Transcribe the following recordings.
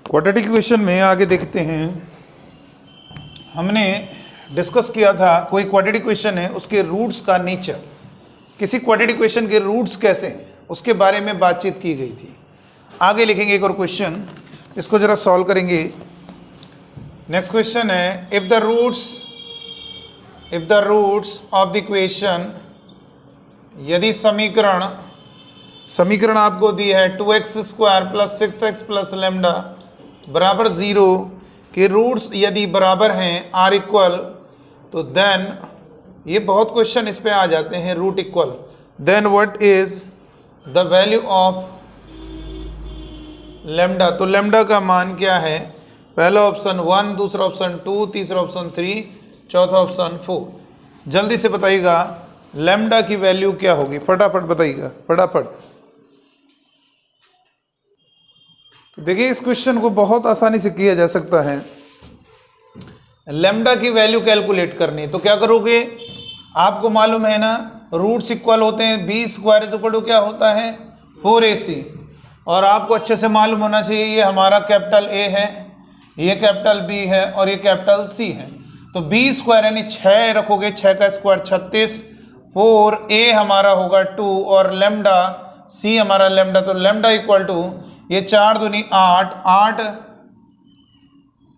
Quadratic equation में आगे देखते हैं। हमने डिस्कस किया था कोई क्वाड्रेटिक इक्वेशन है उसके रूट्स का नेचर, किसी क्वाड्रेटिक इक्वेशन के रूट्स कैसे हैं उसके बारे में बातचीत की गई थी। आगे लिखेंगे एक और क्वेश्चन, इसको जरा सॉल्व करेंगे। नेक्स्ट क्वेश्चन है if the roots of the equation, यदि समीकरण आपको दी है 2x² + 6x + लैम्डा बराबर 0 के रूट्स यदि बराबर हैं आर इक्वल, तो देन ये बहुत क्वेश्चन इस पे आ जाते हैं root equal, then what is the value of lambda. तो लैम्डा का मान क्या है? पहला ऑप्शन 1, दूसरा ऑप्शन 2, तीसरा ऑप्शन 3, चौथा ऑप्शन 4। जल्दी से बताइएगा लैम्डा की वैल्यू क्या होगी, फटाफट बताइएगा फटाफट। तो देखिए इस क्वेश्चन को बहुत आसानी से किया जा सकता है। लैम्डा की वैल्यू कैलकुलेट करनी तो क्या करोगे? आपको मालूम है ना रूट्स इक्वल होते हैं, b² क्या होता है 4ac, और आपको अच्छे से मालूम होना चाहिए ये हमारा कैपिटल A है, ये कैपिटल B है और ये कैपिटल C है। तो b² यानी 6 रखोगे, 6 का स्क्वायर 36, 4a हमारा होगा 2 और लैम्डा c हमारा लैम्डा, तो लैम्डा इक्वल टू ये 4 दूनी 8, 8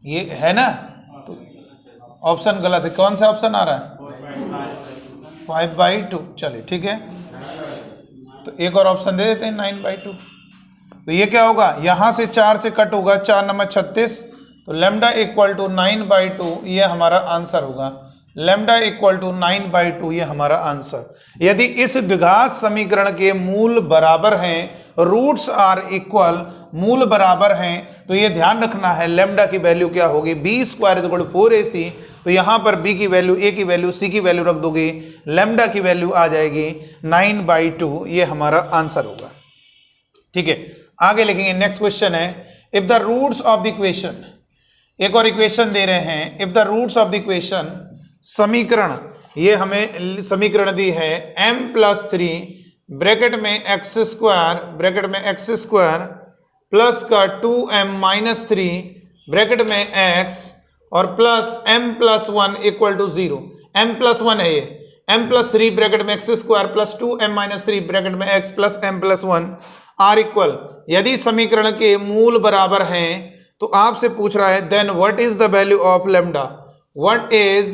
ये है ना, तो ऑप्शन गलत है। कौन सा ऑप्शन आ रहा है 5/2। चलिए ठीक है, तो एक और ऑप्शन दे देते हैं 9/2। तो ये क्या होगा, यहां से 4 से कट होगा, 4 नंबर 36, तो लैम्डा इक्वल टू 9/2 ये हमारा आंसर होगा। लैम्डा इक्वल टू 9/2 ये हमारा आंसर। यदि इस द्विघात समीकरण के मूल बराबर हैं, रूट्स आर इक्वल, मूल बराबर हैं, तो ये ध्यान रखना है लैम्डा की वैल्यू क्या होगी, b² 4ac। तो यहां पर b की वैल्यू, a की वैल्यू, c की वैल्यू रख दोगे, लैम्डा की वैल्यू आ जाएगी 9/2, ये हमारा आंसर होगा। ठीक है, आगे लिखेंगे। नेक्स्ट क्वेश्चन है if the roots of the equation, एक और इक्वेशन दे रहे हैं, if the roots of the equation, समीकरण, ये हमें समीकरण दी है m+3 ब्रैकेट में x² प्लस का 2m-3 ब्रैकेट में x और plus m+1 equal to 0। m+1 है ये, m+3 ब्रैकेट में x² प्लस 2m-3 ब्रैकेट में x plus m+1 are equal. यदि समीकरण के मूल बराबर हैं तो आपसे पूछ रहा है then what is the value of lambda, what is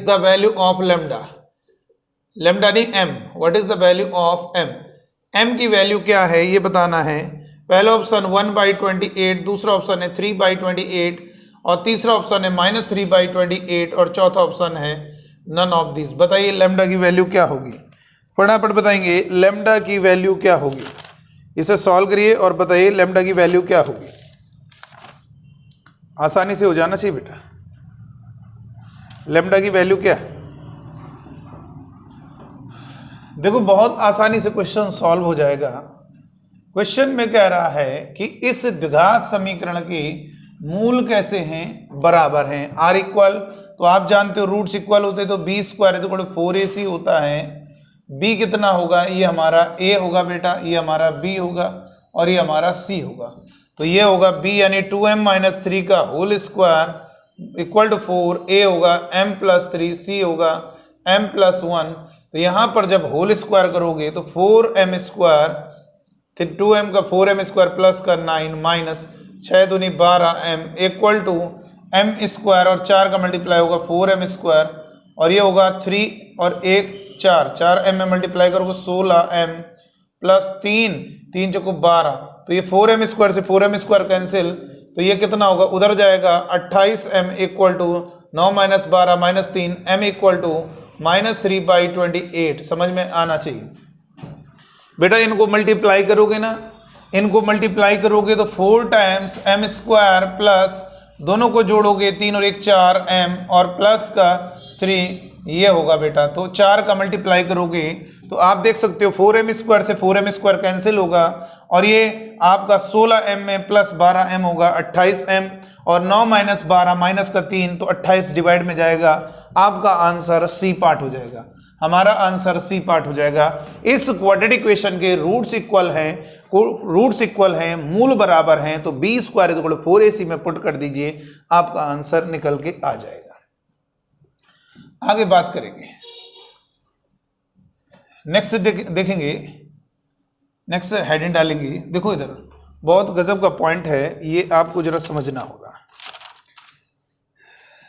the value of lambda, lambda नहीं m, what is the value of m, m की वैल्यू क्या है ये बताना है। पहला ऑप्शन 1/28, दूसरा ऑप्शन है 3/28 और तीसरा ऑप्शन है -3/28 और चौथा ऑप्शन है नन ऑफ दिस। बताइए लैम्डा की वैल्यू क्या होगी, फटाफट बताएंगे लैम्डा की वैल्यू क्या होगी। इसे सॉल्व करिए और बताइए लैम्डा की वैल्यू क्या होगी। आसानी से हो जाना चाहिए बेटा। लैम्डा की वैल्यू क्या है? देखो बहुत आसानी से क्वेश्चन सॉल्व हो जाएगा। क्वेश्चन में कह रहा है कि इस द्विघात समीकरण की मूल कैसे हैं, बराबर हैं, आर इक्वल, तो आप जानते हो रूट्स इक्वल होते तो b² 4ac होता है। b कितना होगा, ये हमारा a होगा बेटा, ये हमारा b होगा और ये हमारा c होगा। तो ये होगा b यानी 2m-3 का whole square equal to 4, a होगा m+3, c होगा m+1। तो यहां पर जब होल स्क्वायर करोगे तो 4m², फिर 2m का 4m² प्लस का 9 माइनस 6 दूनी 12m इक्वल टू m² और 4 का मल्टीप्लाई होगा 4m² और ये होगा 3 और 1 4m में मल्टीप्लाई करोगे 16m प्लस 3 चौको 12, तो ये 4m² से 4m² कैंसिल, तो ये कितना होगा उधर जाएगा 28m equal to 9 - 12 - 3 m equal to -3/28। समझ में आना चाहिए बेटा। इनको मल्टीप्लाई करोगे ना, इनको मल्टीप्लाई करोगे तो 4 टाइम्स m² प्लस दोनों को जोड़ोगे 3 और 1 4m और प्लस का 3 ये होगा बेटा। तो 4 का मल्टीप्लाई करोगे तो आप देख सकते हो 4m² से 4m² कैंसिल होगा और ये आपका 16m में प्लस 12m होगा 28m और 9 - 12 माइनस का 3 तो 28 डिवाइड में जाएगा, आपका आंसर सी पार्ट हो जाएगा। हमारा आंसर सी पार्ट हो जाएगा। इस क्वाड्रेटिक इक्वेशन के रूट्स इक्वल हैं, मूल बराबर हैं, तो बी स्क्वायर इक्वल 4ac में पुट कर दीजिए, आपका आंसर निकल के आ जाएगा। आगे बात करेंगे, नेक्स्ट देखेंगे, नेक्स्ट हेडिंग डालेंगे। देखो इधर बहुत गजब का पॉइंट है, ये आपको जरा समझना होगा।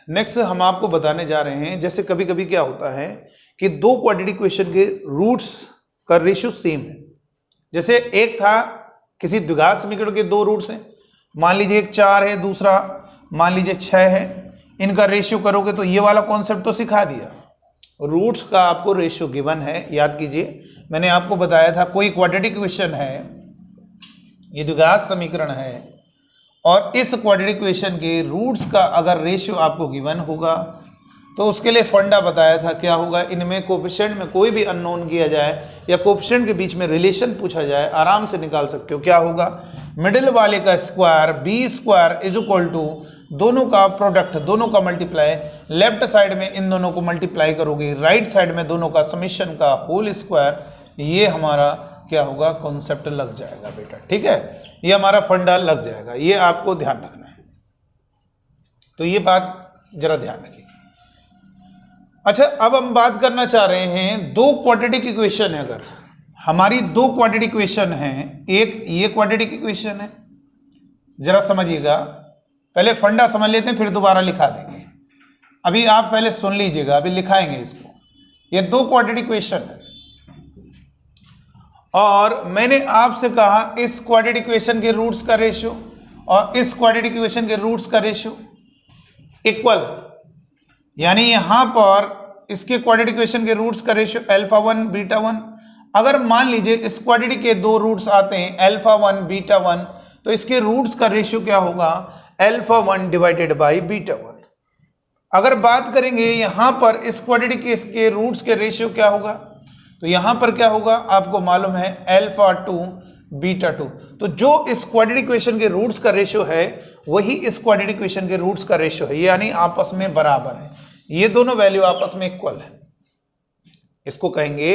नेक्स्ट हम आपको बताने जा रहे हैं, जैसे कभी कभी क्या होता है कि दो क्वाड्रेटिक इक्वेशन के रूट्स का रेशियो सेम है। जैसे एक था, किसी द्विघात समीकरण के दो रूट्स हैं, मान लीजिए एक 4 है, दूसरा मान लीजिए 6 है, इनका रेशियो करोगे तो ये वाला कॉन्सेप्ट तो सिखा दिया। रूट्स का आपको रेशियो गिवन है, याद कीजिए, मैंने आपको बताया था कोई क्वाड्रेटिक इक्वेशन है, ये द्विघात समीकरण है, और इस क्वाड्रेटिक इक्वेशन के रूट्स का अगर रेशियो आपको गिवन होगा तो उसके लिए फंडा बताया था क्या होगा, इनमें कोफिशिएंट में कोई भी अननोन किया जाए या कोफिशिएंट के बीच में रिलेशन पूछा जाए, आराम से निकाल सकते हो। क्या होगा, मिडिल वाले का square b square is equal to दोनों का प्रोडक्ट, दोनों का मल्टीप्लाई, लेफ्ट साइड में इन दोनों को मल्टीप्लाई करोगे, राइट साइड में दोनों का समेशन का होल स्क्वायर, ये हमारा क्या होगा, कॉन्सेप्ट लग जाएगा बेटा। ठीक है, ये हमारा फंडा लग जाएगा, ये आपको ध्यान रखना है, तो ये बात जरा ध्यान रखिए। अच्छा, अब हम बात करना चाह रहे हैं, दो क्वाड्रेटिक इक्वेशन है, अगर हमारी दो क्वाड्रेटिक इक्वेशन है, एक ये क्वाड्रेटिक इक्वेशन है, जरा समझिएगा, पहले फंडा समझ लेते हैं फिर दोबारा लिखा देंगे। अभी आप पहले सुन लीजिएगा, अभी लिखाएंगे इसको। ये दो क्वाड्रेटिक इक्वेशन है और मैंने आपसे कहा इस क्वाड्रेटिक इक्वेशन के रूट्स का रेशियो और इस क्वाड्रेटिक इक्वेशन के रूट्स का रेशियो इक्वल है, यानी यहां पर इसके क्वाड्रेटिक इक्वेशन के रूट्स का रेशियो अल्फा 1 बीटा 1। अगर मान लीजिए इस क्वाड्रेटिक के दो रूट्स आते हैं अल्फा 1 बीटा 1, तो इसके रूट्स का रेशियो क्या होगा, अल्फा 1 डिवाइडेड बाई बीटा 1। अगर बात करेंगे यहां पर इस क्वाड्रेटिक के रूट्स के रेशियो क्या होगा, तो यहां पर क्या होगा, आपको मालूम है अल्फा 2 बीटा 2। तो जो इस क्वाड्रेटिक इक्वेशन के रूट्स का रेशियो है वही इस क्वाड्रेटिक इक्वेशन के रूट्स का रेशियो है, यानी आपस में बराबर है, ये दोनों वैल्यू आपस में इक्वल है। इसको कहेंगे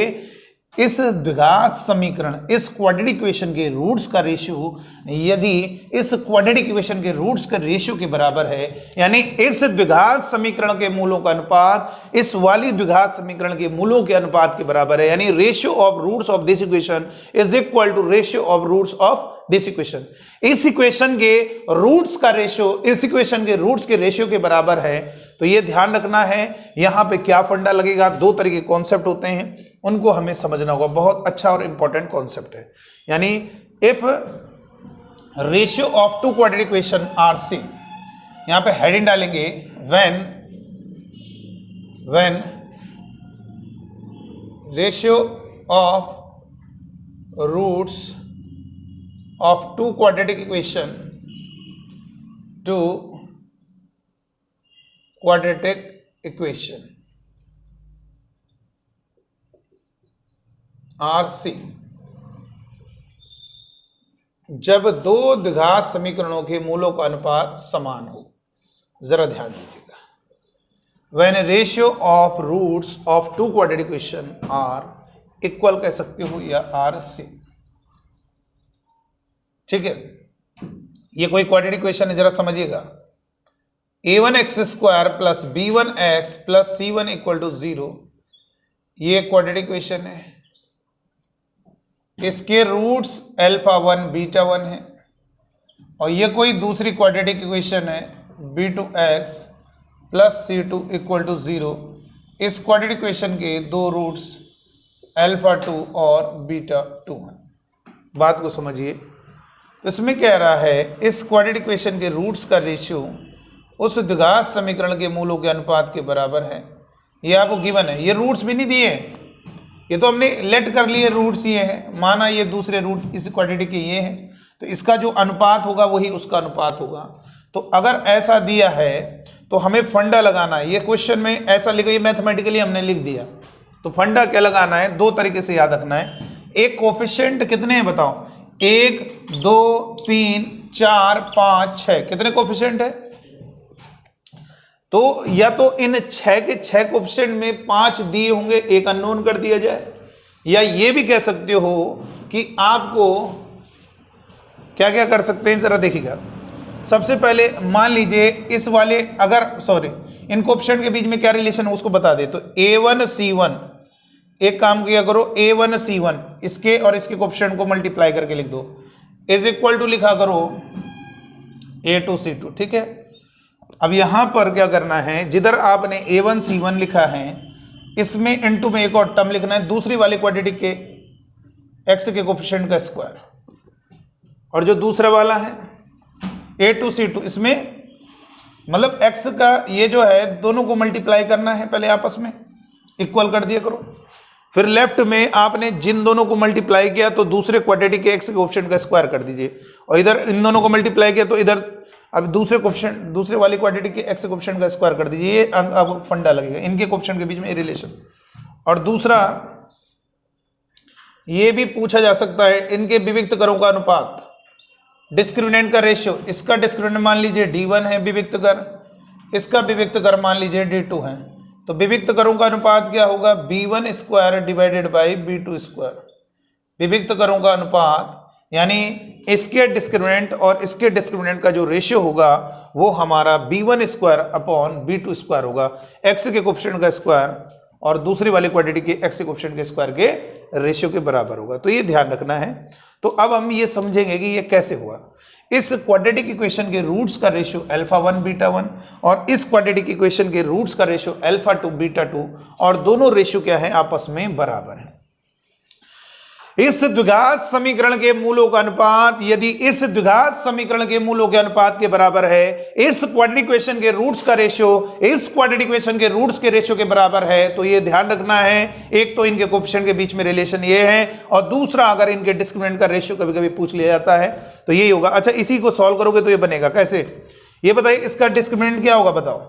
इस द्विघात समीकरण, इस क्वाड्रेटिक इक्वेशन के रूट्स का रेशियो यदि इस क्वाड्रेटिक इक्वेशन के रूट्स का रेशियो के बराबर है, यानी इस द्विघात समीकरण के मूलों का अनुपात इस वाली द्विघात समीकरण के मूलों के अनुपात के बराबर है, यानी ratio of roots of this equation is equal to ratio of roots of this equation. इस इक्वेशन के रूट्स का रेशियो इस इक्वेशन के रूट्स के रेशियो के बराबर है, तो ये ध्यान रखना है। यहां पे क्या फंडा लगेगा, दो तरह के कॉन्सेप्ट होते हैं, उनको हमें समझना होगा, बहुत अच्छा और इंपॉर्टेंट कॉन्सेप्ट है। यानी if ratio of two quadratic equation are same, यहां पे हेडिंग डालेंगे when ratio of roots of two quadratic equation RC, जब दो द्विघात समीकरणों के मूलों का अनुपात समान हो। जरा ध्यान दीजिएगा, when ratio of roots of two quadratic equation are equal कह सकते हो या RC। ठीक है, ये कोई क्वाड्रेटिक इक्वेशन है, जरा समझिएगा। a1x square plus b1x plus c1 equal to 0, ये क्वाड्रेटिक इक्वेशन है। इसके रूट्स अल्फा 1 बीटा 1 है, और ये कोई दूसरी क्वाड्रेटिक इक्वेशन है b2x plus c2 equal to 0। इस क्वाड्रेटिक इक्वेशन के दो रूट्स अल्फा 2 और बीटा 2 हैं। बात को समझिए, तो इसमें कह रहा है इस क्वाड्रेटिक इक्वेशन के रूट्स का रेशियो उस द्विघात समीकरण के मूलों के अनुपात के बराबर है। ये आपको गिवन है, ये रूट्स भी नहीं दिए, ये तो हमने लेट कर लिए रूट्स ये हैं, माना ये दूसरे रूट इस क्वाड्रेटिक के ये हैं, तो इसका जो अनुपात होगा वही उसका अनुपात होगा। तो अगर ऐसा दिया है तो हमें फंडा लगाना है। ये क्वेश्चन में ऐसा लिखा, ये मैथमेटिकली हमने लिख दिया, तो फंडा क्या लगाना है, दो तरीके से याद रखना है। एक कोफिशिएंट कितने हैं बताओ, 1 2 3 4 5 6, कितने कोफिशिएंट है, तो या तो इन 6 के 6 कोएफिशिएंट में 5 दिए होंगे, एक अननोन कर दिया जाए, या ये भी कह सकते हो कि आपको क्या क्या कर सकते हैं, जरा देखिएगा। सबसे पहले मान लीजिए इस वाले इन कोएफिशिएंट के बीच में क्या रिलेशन है उसको बता दे। तो A1 C1, एक काम किया करो, A1 C1 इसके और इसके कोएफिशिएंट को मल्टीप्लाई करके लिख दो, इज इक्वल टू लिखा करो A2 C2, ठीक है। अब यहां पर क्या करना है, जिधर आपने A1 C1 लिखा है इसमें इनटू में एक और टर्म लिखना है, दूसरी वाली क्वाड्रेटिक के x के कोएफिशिएंट का स्क्वायर, और जो दूसरा वाला है A2 C2 इसमें मतलब x का ये जो है दोनों को मल्टीप्लाई करना है, पहले आपस में इक्वल कर दिया करो। फिर लेफ्ट में आपने जिन दोनों को मल्टीप्लाई किया तो दूसरे क्वाड्रेटिक के x के कोएफिशिएंट का स्क्वायर कर दीजिए, और इधर इन दोनों को मल्टीप्लाई किया तो इधर अब दूसरे वाली क्वाड्रेटिक के x के कोएफिशिएंट का स्क्वायर कर दीजिए। ये आपको फंडा लगेगा, इनके कोएफिशिएंट के बीच में रिलेशन। और दूसरा ये भी पूछा जा सकता है, इनके विविक्त करों का अनुपात, डिस्क्रिमिनेंट का रेशियो, इसका डिस्क्रिमिनेंट मान लीजिए D1 है विविक्त कर, इसका विविक्त कर मान लीजिए D2 है, तो विविक्त करों का अनुपात क्या होगा, B1 square divided by B2 square. विविक्त करों का अनुपात यानी इसके डिस्क्रिमिनेंट और इसके डिस्क्रिमिनेंट का जो रेशियो होगा वो हमारा B1 square upon B2 square होगा, x के कोएफिशिएंट का स्क्वायर और दूसरी वाली क्वाड्रेटिक के x के कोएफिशिएंट के स्क्वायर के रेशियो के बराबर होगा। तो ये ध्यान रखना है। तो अब हम ये समझेंगे कि ये कैसे हुआ। इस क्वाड्रेटिक इक्वेशन के रूट्स का रेशियो α1 β1 और इस क्वाड्रेटिक इक्वेशन के रूट्स का रेशियो α2 β2, और दोनों रेशियो क्या है, आपस में बराबर है। इस द्विघात समीकरण के मूलों का अनुपात यदि इस द्विघात समीकरण के मूलों के अनुपात के बराबर है, इस क्वाड्रेटिक इक्वेशन के रूट्स का रेशियो इस क्वाड्रेटिक इक्वेशन के रूट्स के रेशियो के बराबर है, तो ये ध्यान रखना है, एक तो इनके कोएफिशिएंट के बीच में रिलेशन ये है, और दूसरा अगर इनके डिस्क्रिमिनेंट का रेशियो कभी कभी पूछ लिया जाता है तो यही होगा। अच्छा, इसी को सॉल्व करोगे तो ये बनेगा कैसे, ये बताइए। इसका डिस्क्रिमिनेंट क्या होगा बताओ,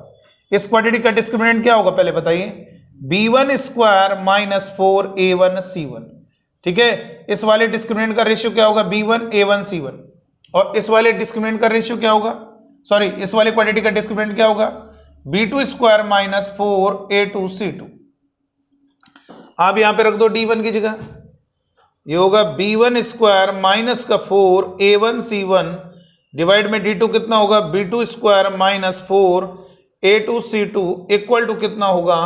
इस क्वाड्रेटिक का डिस्क्रिमिनेंट क्या होगा पहले बताइए, B1 square minus 4A1 C1, ठीक है। इस वाले डिस्क्रिमिनेंट का रेशियो क्या होगा, B1 A1 C1, और इस वाले डिस्क्रिमिनेंट का रेशियो क्या होगा, इस वाले क्वाड्रेटिक का डिस्क्रिमिनेंट क्या होगा, B2 square minus 4A2 C2। आप यहां पे रख दो D1 की जगह, ये होगा B1 स्क्वायर माइनस का 4A1 C1 डिवाइड में D2 कितना होगा, B2 square minus 4A2 C2 equal to कितना होगा,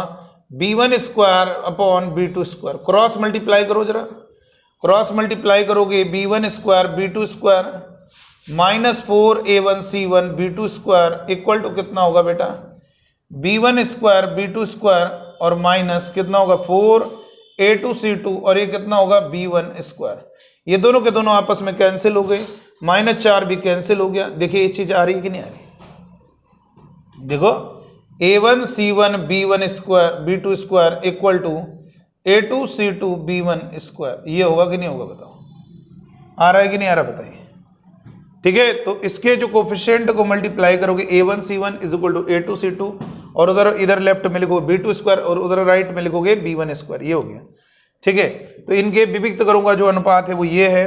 B1 square upon B2 square. Cross multiply करो जरा, क्रॉस मल्टीप्लाई करोगे B1 square B2 square minus 4A1 C1 B2 square equal to कितना होगा बेटा, B1 स्क्वायर B2 स्क्वायर और minus कितना होगा 4A2 C2, और ये कितना होगा B1 स्क्वायर। ये दोनों के दोनों आपस में कैंसिल हो गए, -4 भी कैंसिल हो गया। देखिए ये चीज आ रही है कि नहीं आ रही, देखो A1 C1 B1 square B2 square equal to A2 C2 B1 square, ये होगा कि नहीं होगा बताओ, आ रहा है कि नहीं आ रहा बताइए। ठीक है, तो इसके जो कोफिशिएंट को मल्टीप्लाई करोगे A1 C1 is equal to A2 C2, और उधर इधर लेफ्ट में लिखोगे B2 स्क्वायर और उधर राइट में लिखोगे B1 स्क्वायर, ये हो गया। ठीक है, तो इनके विविक्त करूंगा जो अनुपात है वो ये है।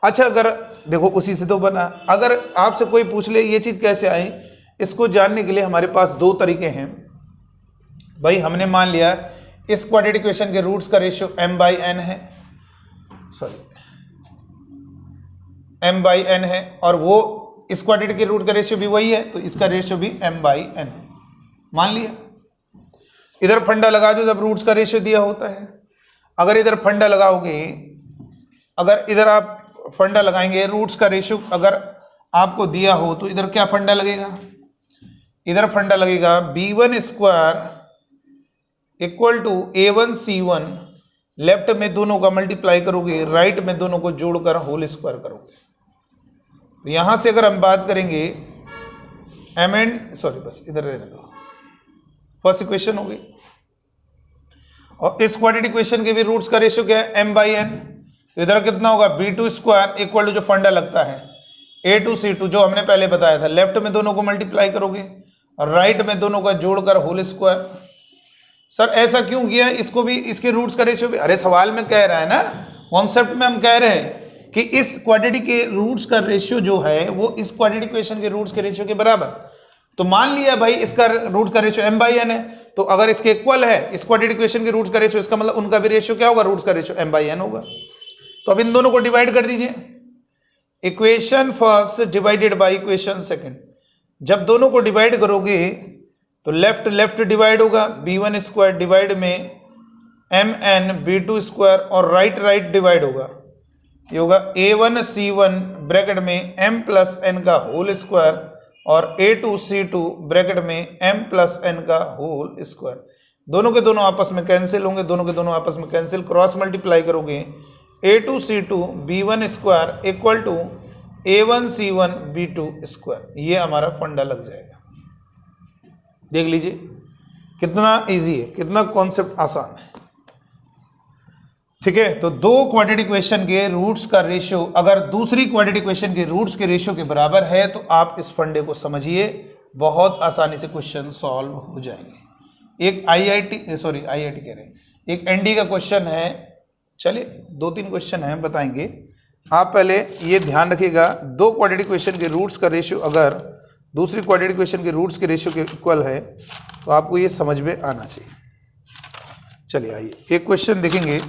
अच्छा, अगर देखो उसी से तो बना, अगर आपसे कोई पूछ ले ये चीज कैसे आई, इसको जानने के लिए हमारे पास दो तरीके हैं भाई। हमने मान लिया इस क्वाड्रेटिक इक्वेशन के रूट्स का रेशियो m/n है, m/n है, और वो इस क्वाड्रेटिक के रूट का रेशियो भी वही है, तो इसका रेशियो भी m/n है, मान लिया। इधर फंडा लगा दो जब रूट्स का रेशियो दिया होता है। अगर इधर फंडा लगाओगे, अगर इधर आप फंडा लगाएंगे रूट्स का रेशियो अगर आपको दिया हो, तो इधर क्या फंडा लगेगा, इधर फंडा लगेगा B1 square equal to A1 C1, left में दोनों का मल्टीप्लाई करोगे, राइट में दोनों को जोड़कर होल स्क्वायर करोगे। तो यहां से अगर हम बात करेंगे बस इधर रहने दो, फर्स्ट इक्वेशन हो गई। और इस क्वाड्रेटिक इक्वेशन के भी रूट्स का रेशियो क्या है, m/n। तो इधर कितना होगा B2 स्क्वायर इक्वल टू जो फंडा लगता है A2 C2 जो हमने पहले बताया था, लेफ्ट में दोनों को मल्टीप्लाई करोगे और राइट में दोनों का जोड़कर होल स्क्वायर। सर ऐसा क्यों किया, इसको भी इसके रूट्स का रेशियो भी, अरे सवाल में कह रहा है ना, कॉन्सेप्ट में हम कह रहे हैं कि इस क्वाड्रेटिक के रूट्स का रेशियो जो है वो इस क्वाड्रेटिक इक्वेशन के रूट्स के रेशियो के बराबर। तो मान लिया भाई इसका रूट का रेशियो m/n है, तो अगर इसके इक्वल है इस क्वाड्रेटिक इक्वेशन के रूट्स का रेशियो, इसका मतलब उनका भी रेशियो क्या होगा, रूट्स का रेशियो m/n होगा। तो अब इन दोनों को डिवाइड कर दीजिए, equation first divided by equation second. जब दोनों को डिवाइड करोगे तो लेफ्ट लेफ्ट डिवाइड होगा, b1 स्क्वायर डिवाइड में mn b2 स्क्वायर, और राइट राइट डिवाइड होगा, ये होगा a1 c1 ब्रैकेट में m प्लस n का होल स्क्वायर और a2 c2 ब्रैकेट में m प्लस n का होल स्क्वायर। दोनों के दोनों आपस में कैंसिल होंगे, दोनों के दोनों आपस में कैंसिल, क्रॉस मल्टीप्लाई करोगे a2 c2 b1 square equal to a1 c1 b2 square. ये हमारा फंडा लग जाएगा। देख लीजिए कितना इजी है, कितना कॉन्सेप्ट आसान है। ठीक है, तो दो क्वाड्रेटिक इक्वेशन के रूट्स का रेशियो अगर दूसरी क्वाड्रेटिक इक्वेशन के रूट्स के रेशियो के बराबर है तो आप इस फंडे को समझिए, बहुत आसानी से क्वेश्चन सॉल्व हो जाएंगे। एक आईआईटी कह रहे हैं, एक एनडी का क्वेश्चन है, चलिए 2-3 क्वेश्चन हैं बताएंगे। आप पहले ये ध्यान रखिएगा, दो क्वाड्रेटिक इक्वेशन के रूट्स का रेशियो अगर दूसरी क्वाड्रेटिक इक्वेशन के रूट्स के रेशियो के इक्वल है तो आपको ये समझ में आना चाहिए। चलिए आइए एक क्वेश्चन देखेंगे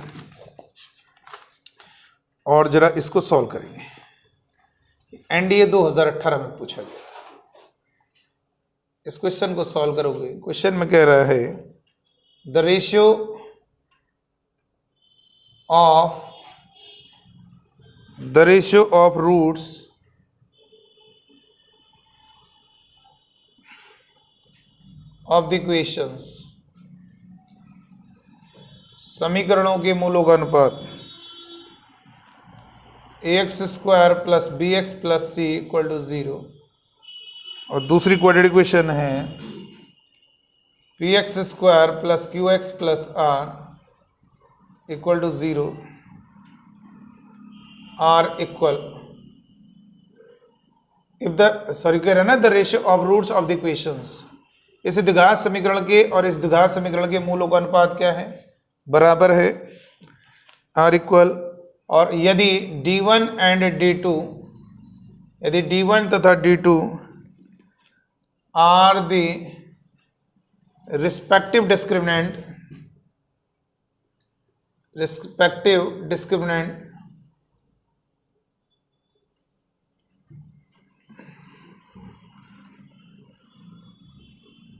और जरा इसको सॉल्व करेंगे। एनडीए 2018 में पूछा गया, इस क्वेश्चन को सॉल्व करोगे। क्वेश्चन में कह रहा है the ratio of roots of the equations, समीकरणों के मूलों का अनुपात ax square plus b x plus c equal to 0, और दूसरी क्वाड्रेटिक इक्वेशन है p x square plus q x plus r equal to 0, are equal if the कह रहे हैं ना the ratio of roots of the equations, इस द्विघात समीकरण के और इस द्विघात समीकरण के मूलों का अनुपात क्या है, बराबर है, आर इक्वल, और यदि d1 एंड d2, यदि d1 तथा d2 are the respective discriminant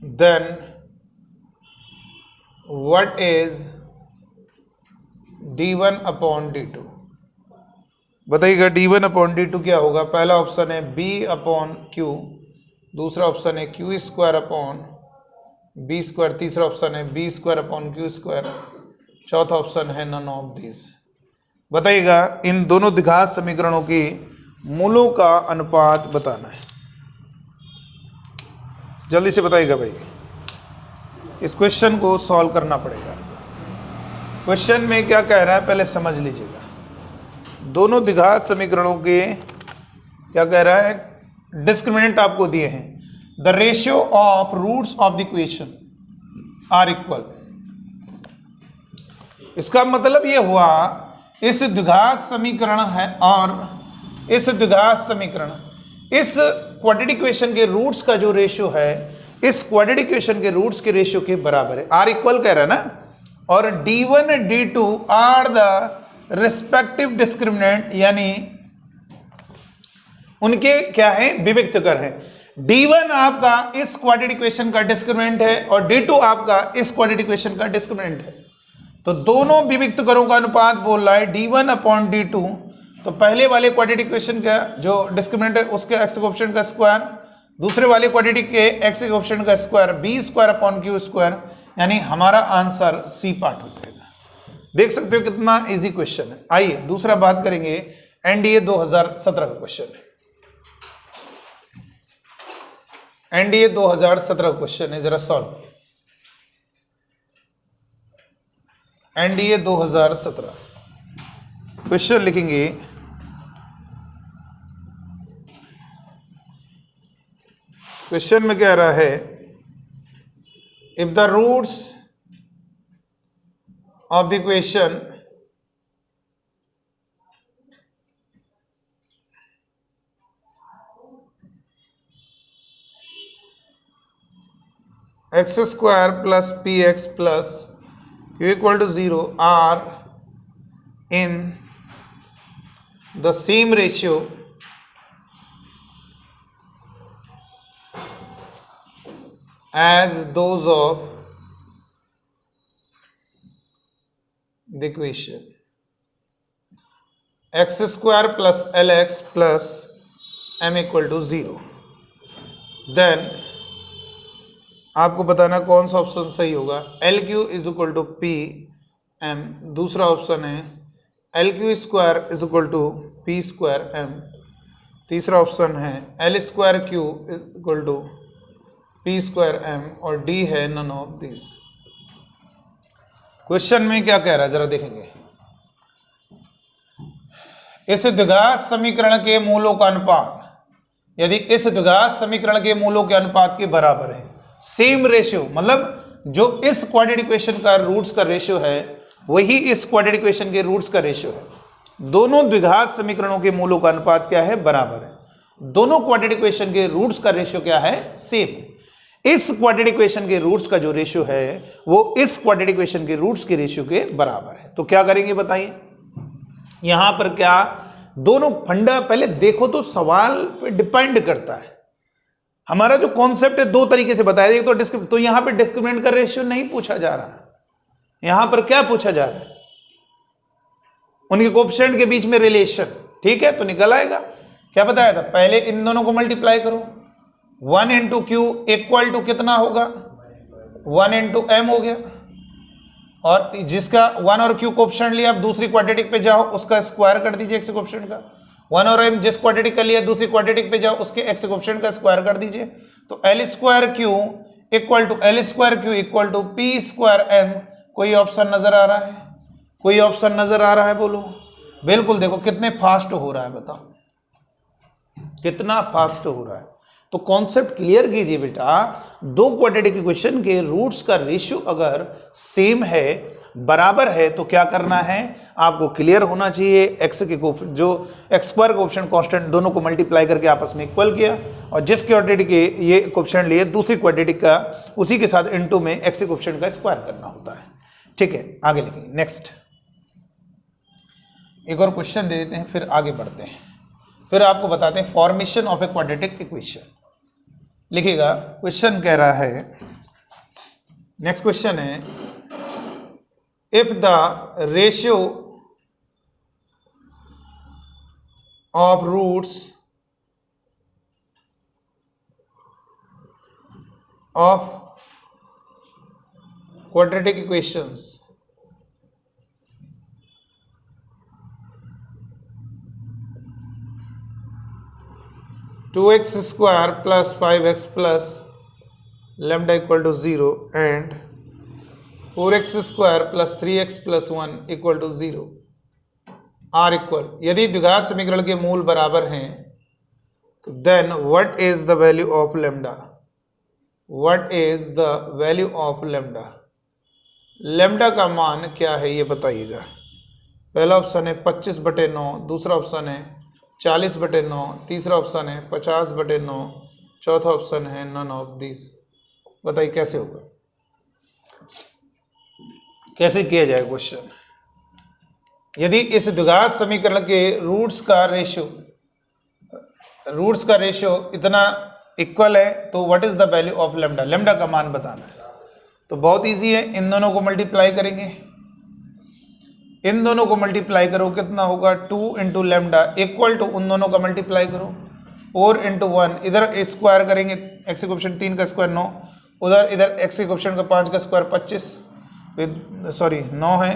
then what is d1 upon d2? बताइएगा d1 upon d2 क्या होगा। पहला ऑप्शन है b अपॉन q, दूसरा ऑप्शन है q square upon b square, तीसरा ऑप्शन है b square upon q square, चौथा ऑप्शन है नन ऑफ दिस। बताइएगा इन दोनों द्विघात समीकरणों के मूलों का अनुपात बताना है। जल्दी से बताइएगा भाई, इस क्वेश्चन को सॉल्व करना पड़ेगा। क्वेश्चन में क्या कह रहा है पहले समझ लीजिएगा। दोनों द्विघात समीकरणों के क्या कह रहा है, डिस्क्रिमिनेंट आपको दिए हैं, the ratio of roots of the equation are equal. इसका मतलब ये हुआ इस द्विघात समीकरण है और इस द्विघात समीकरण, इस क्वाड्रेटिक इक्वेशन के रूट्स का जो रेशियो है इस क्वाड्रेटिक इक्वेशन के रूट्स के रेशियो के बराबर है, आर इक्वल कह रहा है ना, और d1 d2 are the respective discriminant, यानी उनके क्या है, विविक्तकर है। d1 आपका इस क्वाड्रेटिक इक्वेशन का डिस्क्रिमिनेंट है और d2 आपका इस क्वाड्रेटिक इक्वेशन का डिस्क्रिमिनेंट है। तो दोनों विविक्तकरों का अनुपात बोल रहा है d1 अपॉन d2, तो पहले वाले क्वाड्रेटिक इक्वेशन का जो डिस्क्रिमिनेंट है उसके एक्स कोएफिशिएंट का स्क्वायर, दूसरे वाले क्वाड्रेटिक के एक्स कोएफिशिएंट का square, b square upon q square, यानी हमारा आंसर सी पार्ट हो जाएगा। देख सकते हो कितना इजी क्वेश्चन है। आइए दूसरा बात करेंगे, एनडीए 2017 का क्वेश्चन है। एनडीए 2017 क्वेश्चन है, जरा सॉल्व। एनडीए 2017 क्वेश्चन लिखेंगे, क्वेश्चन में कह रहा है if the roots of the equation x square plus p x plus q equal to 0 are in the same ratio as those of the equation x square plus lx plus m equal to 0. Then आपको बताना कौन सा option सही होगा. L q is equal to p m. दूसरा option है l q square is equal to p square m. तीसरा option है l square q is equal to p square m. और डी है नन ऑफ दिस. क्वेश्चन में क्या कह रहा है जरा देखेंगे. इस द्विघात समीकरण के मूलों का अनुपात यदि इस द्विघात समीकरण के मूलों के अनुपात के बराबर है. सेम रेशियो मतलब जो इस क्वाड्रेटिक इक्वेशन का रूट्स का रेशियो है वही इस क्वाड्रेटिक इक्वेशन के रूट्स का रेशियो है. दोनों द्विघात समीकरणों के मूलों का अनुपात क्या है? बराबर है. दोनों क्वाड्रेटिक इक्वेशन के रूट्स का रेशियो क्या है? सेम. इस क्वाड्रेटिक इक्वेशन के रूट्स का जो रेशियो है वो इस क्वाड्रेटिक इक्वेशन के रूट्स के रेशियो के बराबर है. तो क्या करेंगे बताइए. यहां पर क्या दोनों फंडा पहले देखो तो सवाल पे डिपेंड करता है. हमारा जो कॉन्सेप्ट है दो तरीके से बताया जाएगा. तो यहां पे डिस्क्रिमिनेंट का रेशियो नहीं पूछा जा रहा है. यहां पर क्या पूछा जा रहा है? उनके कोएफिशिएंट के बीच में रिलेशन. ठीक है, तो निकल आएगा. क्या बताया था? पहले इन दोनों को मल्टीप्लाई करो. 1 इंटू क्यू इक्वल टू कितना होगा? 1 इंटू एम हो गया. और जिसका 1 और क्यू कोएफिशिएंट लिया, अब दूसरी क्वाड्रेटिक पे जाओ, उसका स्क्वायर कर दीजिए एक्स कोएफिशिएंट का. 1 और एम जिस क्वाड्रेटिक का लिया दूसरी क्वाड्रेटिक पे जाओ, उसके एक्स कोएफिशिएंट का स्क्वायर कर दीजिए. तो l square q equal to equal to p square m. कोई ऑप्शन नजर आ रहा है? कोई ऑप्शन नजर आ रहा है? बोलो. बिल्कुल. देखो कितने फास्ट हो रहा है, बताओ कितना फास्ट हो रहा है. तो कॉन्सेप्ट क्लियर कीजिए बेटा. दो क्वाड्रेटिक इक्वेशन के रूट्स का रेशियो अगर सेम है, बराबर है, तो क्या करना है आपको क्लियर होना चाहिए. एक्स के जो एक्स स्क्वायर कोएफिशिएंट कांस्टेंट दोनों को मल्टीप्लाई करके आपस में इक्वल किया, और जिस क्वाड्रेटिक के ये कोएफिशिएंट लिए दूसरी क्वाड्रेटिक का उसी के साथ इनटू में एक्स कोएफिशिएंट का स्क्वायर करना होता है. ठीक है, आगे लिखेंगे. नेक्स्ट एक और क्वेश्चन दे देते हैं, फिर आगे बढ़ते हैं. फिर आपको बताते हैं formation of a quadratic equation. लिखिएगा. क्वेश्चन कह रहा है, नेक्स्ट क्वेश्चन है, if the ratio of roots of quadratic equations two x square plus 5x plus lambda equal to 0 and 4x square plus 3x plus 1 equal to 0 are equal. यदि द्विघात समीकरण के मूल बराबर हैं तो then what is the value of lambda? What is the value of lambda? Lambda का मान क्या है ये बताइएगा. पहला ऑप्शन है 25/9, दूसरा ऑप्शन है 40/9, तीसरा ऑप्शन है 50/9, चौथा ऑप्शन है नन ऑफ दिस. बताइए कैसे होगा, कैसे किया जाए क्वेश्चन. यदि इस द्विघात समीकरण के रूट्स का रेशियो इतना इक्वल है तो what is the value of lambda? Lambda का मान बताना है. तो बहुत इजी है. इन दोनों को मल्टीप्लाई करेंगे. इन दोनों को मल्टीप्लाई करो, कितना होगा? 2 इंटू लैम्डा इक्वल टू उन दोनों का मल्टीप्लाई करो 4 इंटू 1. इधर स्क्वायर करेंगे, एक्स कोएफिशिएंट 3 का स्क्वायर 9, उधर इधर एक्स कोएफिशिएंट का 5 का स्क्वायर 25, सॉरी 9 है,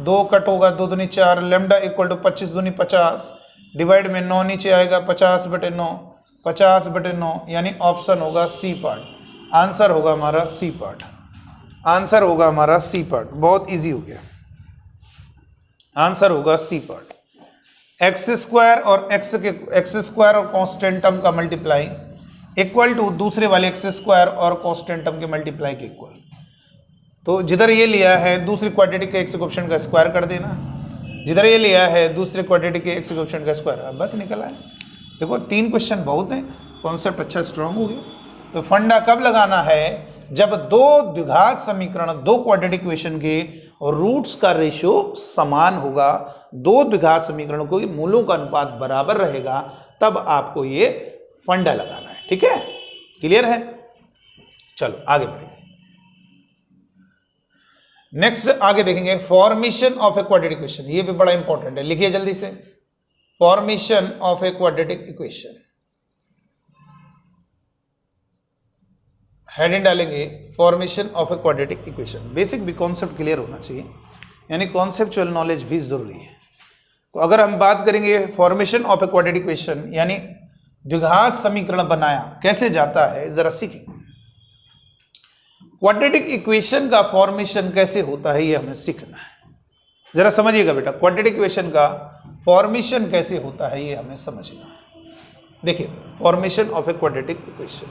2 कट होगा, 2 दूनी 4, लैम्डा इक्वल टू 25 दूनी 50, डिवाइड में 9 नीचे आएगा, 50/9, 50/9, यानी ऑप्शन होगा सी पार्ट. आंसर होगा हमारा सी पार्ट. आंसर होगा हमारा सी पार्ट. बहुत ईजी हो गया. आंसर होगा सी पार्ट. एक्स स्क्वायर और एक्स स्क्वायर और कांस्टेंट टर्म का मल्टीप्लाई इक्वल टू दूसरे वाले एक्स स्क्वायर और कांस्टेंट टर्म के मल्टीप्लाई के इक्वल. तो जिधर ये लिया है दूसरी क्वाड्रेटिक के एक्स कोएफिशिएंट का स्क्वायर कर देना, जिधर ये लिया है दूसरे क्वाड्रेटिक के एक्स कोएफिशिएंट का स्क्वायर. बस निकल आए. देखो 3 क्वेश्चन बहुत हैं, कॉन्सेप्ट अच्छा स्ट्रांग हो गया. तो फंडा कब लगाना है? जब दो द्विघात समीकरण, दो क्वाड्रेटिक इक्वेशन के रूट्स का रेशियो समान होगा, दो द्विघात समीकरणों को मूलों का अनुपात बराबर रहेगा, तब आपको ये फंडा लगाना है। ठीक है, क्लियर है? चलो आगे बढ़ेंगे। नेक्स्ट आगे देखेंगे formation of a quadratic equation. ये भी बड़ा इंपॉर्टेंट है, लिखिए जल्दी से। Formation of a quadratic equation, heading डालेंगे formation of a quadratic equation. Basic भी कॉन्सेप्ट क्लियर होना चाहिए, यानी कॉन्सेप्चुअल नॉलेज भी जरूरी है। तो अगर हम बात करेंगे formation of a quadratic equation, यानी द्विघात समीकरण बनाया कैसे जाता है, जरा सीखेंगे। क्वाड्रेटिक इक्वेशन का फॉर्मेशन कैसे होता है, ये हमें सीखना है। जरा समझिएगा बेटा, क्वाड्रेटिक इक्वेशन का फॉर्मेशन कैसे होता है, ये हमें समझना है। देखिए, formation of a quadratic equation,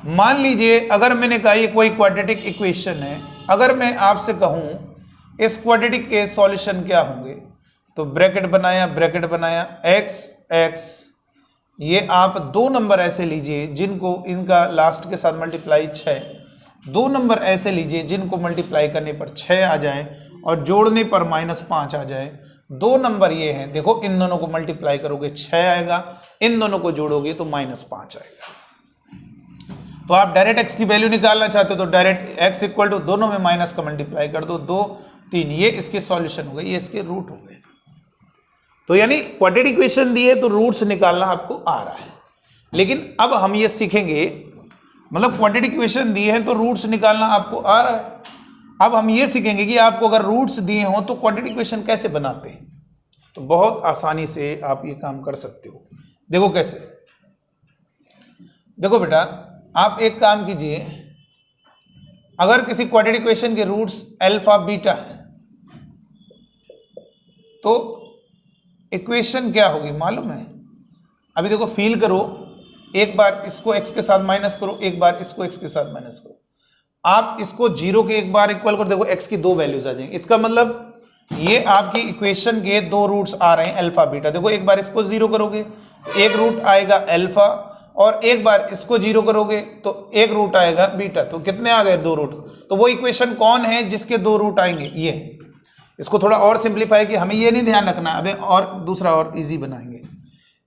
मान लीजिए अगर मैंने कहा ये कोई क्वाड्रेटिक इक्वेशन है, अगर मैं आपसे कहूं इस क्वाड्रेटिक के सॉल्यूशन क्या होंगे, तो ब्रैकेट बनाया एक्स एक्स, ये आप दो नंबर ऐसे लीजिए जिनको इनका लास्ट के साथ मल्टीप्लाई 6, दो नंबर ऐसे लीजिए जिनको मल्टीप्लाई करने पर 6 आ जाए और जोड़ने पर -5 आ जाए। दो नंबर ये हैं, देखो इन दोनों को मल्टीप्लाई करोगे 6 आएगा, इन दोनों को जोड़ोगे तो -5 आएगा। तो आप डायरेक्ट x की वैल्यू निकालना चाहते हो तो डायरेक्ट x इक्वल टू दोनों में माइनस का मल्टीप्लाई कर दो, 2 3, ये इसके सॉल्यूशन हो गए, ये इसके रूट हो गए। तो यानी क्वाड्रेटिक इक्वेशन दी है तो रूट्स निकालना आपको आ रहा है। लेकिन अब हम ये सीखेंगे, मतलब क्वाड्रेटिक इक्वेशन दी है तो रूट्स निकालना आपको आ रहा है, अब हम ये सीखेंगे कि आपको अगर रूट्स दिए हों तो क्वाड्रेटिक इक्वेशन कैसे बनाते हैं। तो बहुत आसानी से आप ये काम कर सकते हो। देखो कैसे, देखो बेटा, आप एक काम कीजिए, अगर किसी क्वाड्रेटिक इक्वेशन के रूट्स अल्फा बीटा है तो इक्वेशन क्या होगी मालूम है? अभी देखो, फील करो, एक बार इसको x के साथ माइनस करो, एक बार इसको x के साथ माइनस करो, आप इसको 0 के एक बार इक्वल करो, देखो x की दो वैल्यूज आ जाएंगी। इसका मतलब ये आपकी इक्वेशन के दो रूट्स आ रहे हैं अल्फा बीटा। देखो एक बार इसको 0 करोगे, एक रूट आएगा अल्फा, और एक बार इसको 0 करोगे तो एक रूट आएगा बीटा। तो कितने आ गए? दो रूट। तो वो इक्वेशन कौन है जिसके दो रूट आएंगे? ये। इसको थोड़ा और सिंप्लीफाई कि हमें ये नहीं ध्यान रखना, अबे और दूसरा और इजी बनाएंगे।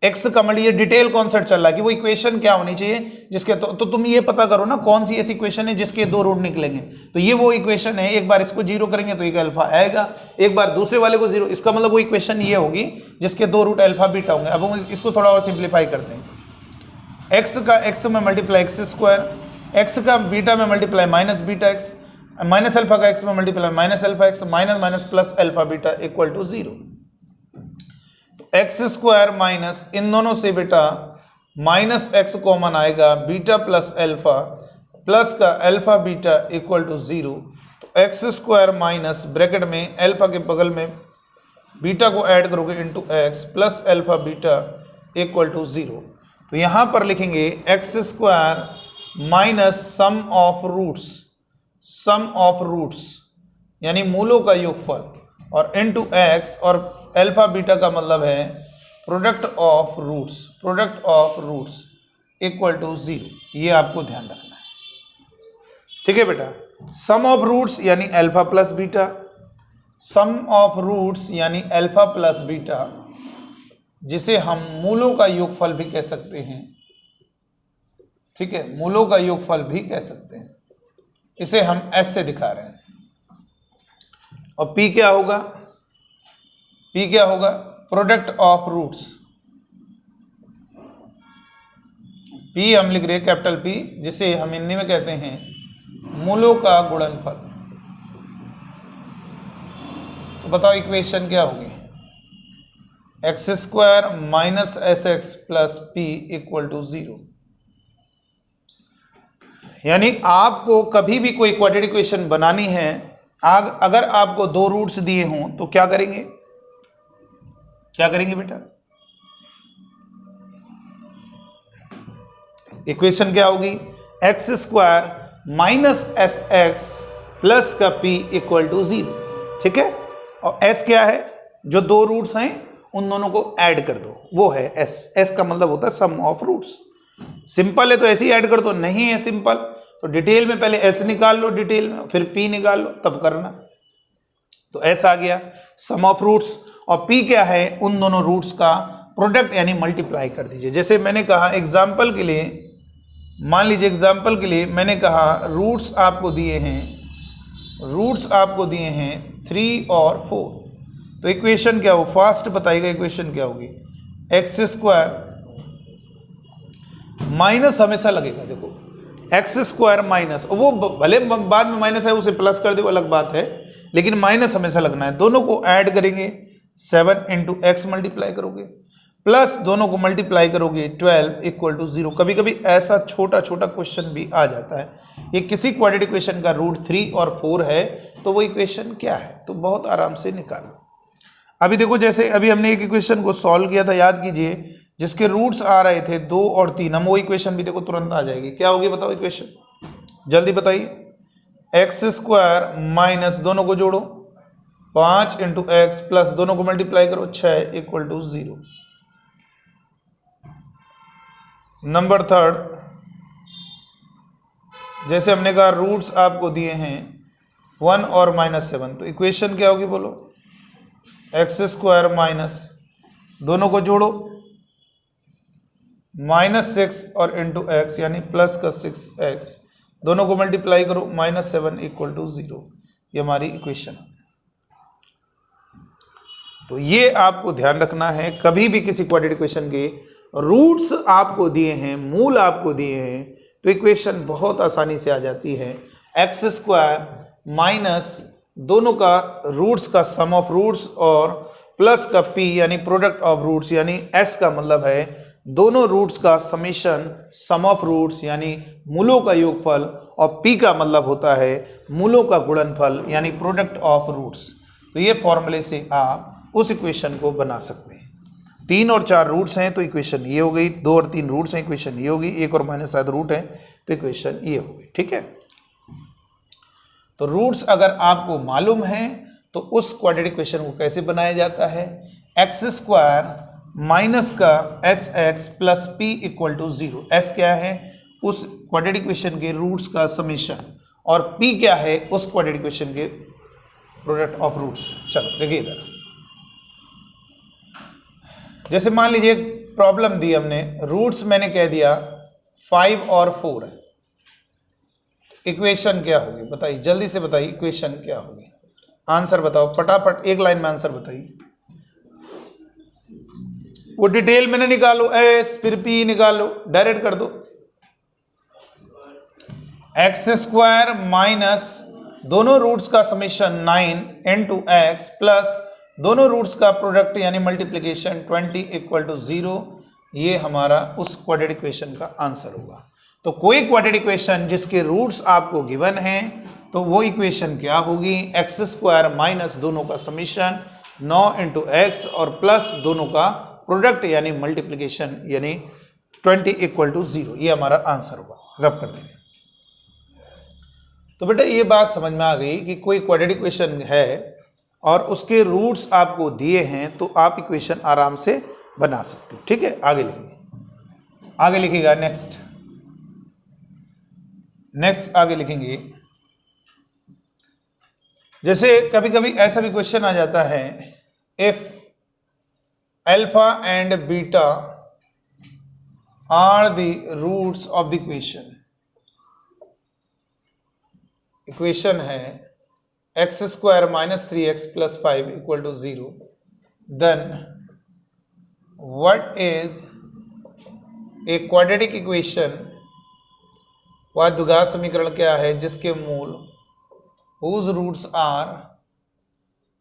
एक्स का मतलब ये डिटेल कॉन्सेप्ट चल रहा है कि वो इक्वेशन क्या होनी चाहिए जिसके, तो तुम ये पता करो ना कौन सी ऐसी इक्वेशन है जिसके दो रूट निकलेंगे। तो ये वो इक्वेशन है, एक बार इसको 0 करेंगे तो एक अल्फा आएगा, एक बार दूसरे वाले को 0, इसका मतलब वो इक्वेशन ये होगी जिसके दो रूट अल्फा बीटा होंगे। अब हम इसको थोड़ा और सिंप्लीफाई करते हैं। एक्स का एक्स में मल्टीप्लाई एक्स स्क्वायर, एक्स का बीटा में multiply minus beta x, minus alpha का एक्स में multiply minus alpha x, minus minus plus alpha beta equal to 0। तो एक्स स्क्वायर माइनस इन दोनों से बेटा माइनस एक्स कॉमन आएगा, बीटा प्लस अल्फा प्लस का अल्फा बीटा इक्वल टू 0। तो एक्स स्क्वायर माइनस ब्रैकेट में अल्फा के बगल में बीटा को ऐड करोगे into x plus alpha beta equal to 0। तो यहां पर लिखेंगे x square minus sum of roots यानी मूलों का योगफल, और इनटू एक्स, और अल्फा बीटा का मतलब है product of roots equal to 0। ये आपको ध्यान रखना है, ठीक है बेटा। सम ऑफ रूट्स यानी alpha plus beta, sum of roots यानी अल्फा प्लस बीटा, जिसे हम मूलों का योगफल भी कह सकते हैं, ठीक है, मूलों का योगफल भी कह सकते हैं। इसे हम एस से दिखा रहे हैं। और P क्या होगा? P क्या होगा? Product of roots. P हम लिख रहे हैं कैपिटल P, जिसे हम हिंदी में कहते हैं मूलों का गुणनफल। तो बताओ इक्वेशन क्या होगी? X square minus s x plus p equal to 0। यानी आपको कभी भी कोई क्वाड्रेटिक इक्वेशन बनानी है, अगर आपको दो रूट्स दिए हों तो क्या करेंगे? क्या करेंगे बेटा? इक्वेशन क्या होगी? X square minus s x plus का पी इक्वल टू 0, ठीक है। और एस क्या है? जो दो रूट्स हैं उन दोनों को ऐड कर दो, वो है एस। एस का मतलब होता है सम ऑफ रूट्स। सिंपल है तो ऐसे ही ऐड कर दो, नहीं है सिंपल तो डिटेल में पहले s निकाल लो, डिटेल में फिर p निकाल लो, तब करना। तो s आ गया सम ऑफ रूट्स, और p क्या है, उन दोनों रूट्स का प्रोडक्ट यानी मल्टीप्लाई कर दीजिए। जैसे मैंने कहा एग्जाम्पल के लिए, मान लीजिए एग्जाम्पल के लिए मैंने कहा रूट्स आपको दिए हैं 3 और 4, तो इक्वेशन क्या हो, फास्ट बताइएगा इक्वेशन क्या होगी, एक्स स्क्वायर माइनस हमेशा लगेगा, देखो एक्स स्क्वायर माइनस, वो भले बाद में माइनस है उसे प्लस कर दे वो अलग बात है, लेकिन माइनस हमेशा लगना है। दोनों को ऐड करेंगे 7 इंटू एक्स मल्टीप्लाई करोगे, प्लस दोनों को मल्टीप्लाई करोगे 12 इक्वल टू 0। कभी कभी ऐसा छोटा छोटा क्वेश्चन भी आ जाता है, ये किसी क्वाड्रेटिक इक्वेशन का रूट 3 और 4 है तो वो इक्वेशन क्या है, तो बहुत आराम से निकालो। अभी देखो जैसे अभी हमने एक इक्वेशन को सॉल्व किया था, याद कीजिए, जिसके रूट्स आ रहे थे 2 और 3, हम वो इक्वेशन भी देखो तुरंत आ जाएगी। क्या होगी बताओ इक्वेशन, जल्दी बताइए। एक्स स्क्वायर माइनस दोनों को जोड़ो 5 इंटू एक्स प्लस दोनों को मल्टीप्लाई करो 6 इक्वल टू 0। नंबर थर्ड, जैसे हमने कहा रूट्स आपको दिए हैं 1 और -7, तो इक्वेशन क्या होगी बोलो, एक्स स्क्वायर माइनस दोनों को जोड़ो -6 और इंटू एक्स यानी प्लस का 6x, दोनों को मल्टीप्लाई करो -7 इक्वल टू 0। ये हमारी इक्वेशन। तो ये आपको ध्यान रखना है, कभी भी किसी क्वाड्रेटिक इक्वेशन के रूट्स आपको दिए हैं, मूल आपको दिए हैं, तो इक्वेशन बहुत आसानी से आ जाती है। एक्स स्क्वायर माइनस दोनों का रूट्स का सम ऑफ रूट्स और प्लस का p यानी प्रोडक्ट ऑफ रूट्स, यानी s का मतलब है दोनों रूट्स का समीशन सम ऑफ रूट्स यानी मूलों का योगफल, और p का मतलब होता है मूलों का गुणनफल यानी प्रोडक्ट ऑफ रूट्स। तो ये फॉर्मूले से आप उस इक्वेशन को बना सकते हैं। 3 और 4 रूट्स हैं तो इक्वेशन ये हो गई, 2 और 3 रूट्स हैं इक्वेशन ये होगी, 1 और माइनस शायद रूट है तो इक्वेशन ये हो गई। ठीक है, तो रूट्स अगर आपको मालूम है तो उस क्वाड्रेटिक इक्वेशन को कैसे बनाया जाता है, एक्स स्क्वायर माइनस का s x plus p equal to 0। S क्या है, उस क्वाड्रेटिक इक्वेशन के रूट्स का समीशन, और पी क्या है, उस क्वाड्रेटिक इक्वेशन के प्रोडक्ट ऑफ रूट्स। चलो देखिए इधर, जैसे मान लीजिए एक प्रॉब्लम दी हमने, रूट्स मैंने कह दिया 5 और 4 है, इक्वेशन क्या होगी बताइए, जल्दी से बताइए इक्वेशन क्या होगी, आंसर बताओ फटाफट, एक लाइन में आंसर बताइए। वो डिटेल में ना निकालो, एस फिर पी निकालो, डायरेक्ट कर दो। एक्स स्क्वायर माइनस दोनों रूट्स का समीशन 9 इंटू एक्स प्लस दोनों रूट्स का प्रोडक्ट यानी मल्टीप्लीकेशन 20 इक्वल टू 0। ये हमारा उस क्वाड्रेटिक इक्वेशन का आंसर होगा। तो कोई क्वाड्रेटिक इक्वेशन जिसके रूट्स आपको गिवन हैं तो वो इक्वेशन क्या होगी, एक्स स्क्वायर माइनस दोनों का समीशन 9 इंटू एक्स और प्लस दोनों का प्रोडक्ट यानी मल्टीप्लीकेशन यानी 20 इक्वल टू 0। ये हमारा आंसर होगा। रब कर देंगे। तो बेटा ये बात समझ में आ गई कि कोई क्वाड्रेटिक इक्वेशन है और उसके रूट्स आपको दिए हैं तो आप इक्वेशन आराम से बना सकते हो। ठीक है, आगे लिखिए, आगे लिखिएगा नेक्स्ट आगे लिखेंगे। जैसे कभी कभी ऐसा भी क्वेश्चन आ जाता है, if alpha and beta are the roots of the equation है x square minus 3x plus 5 equal to 0, then what is a quadratic equation, वह द्विघात समीकरण क्या है जिसके मूल whose रूट्स आर,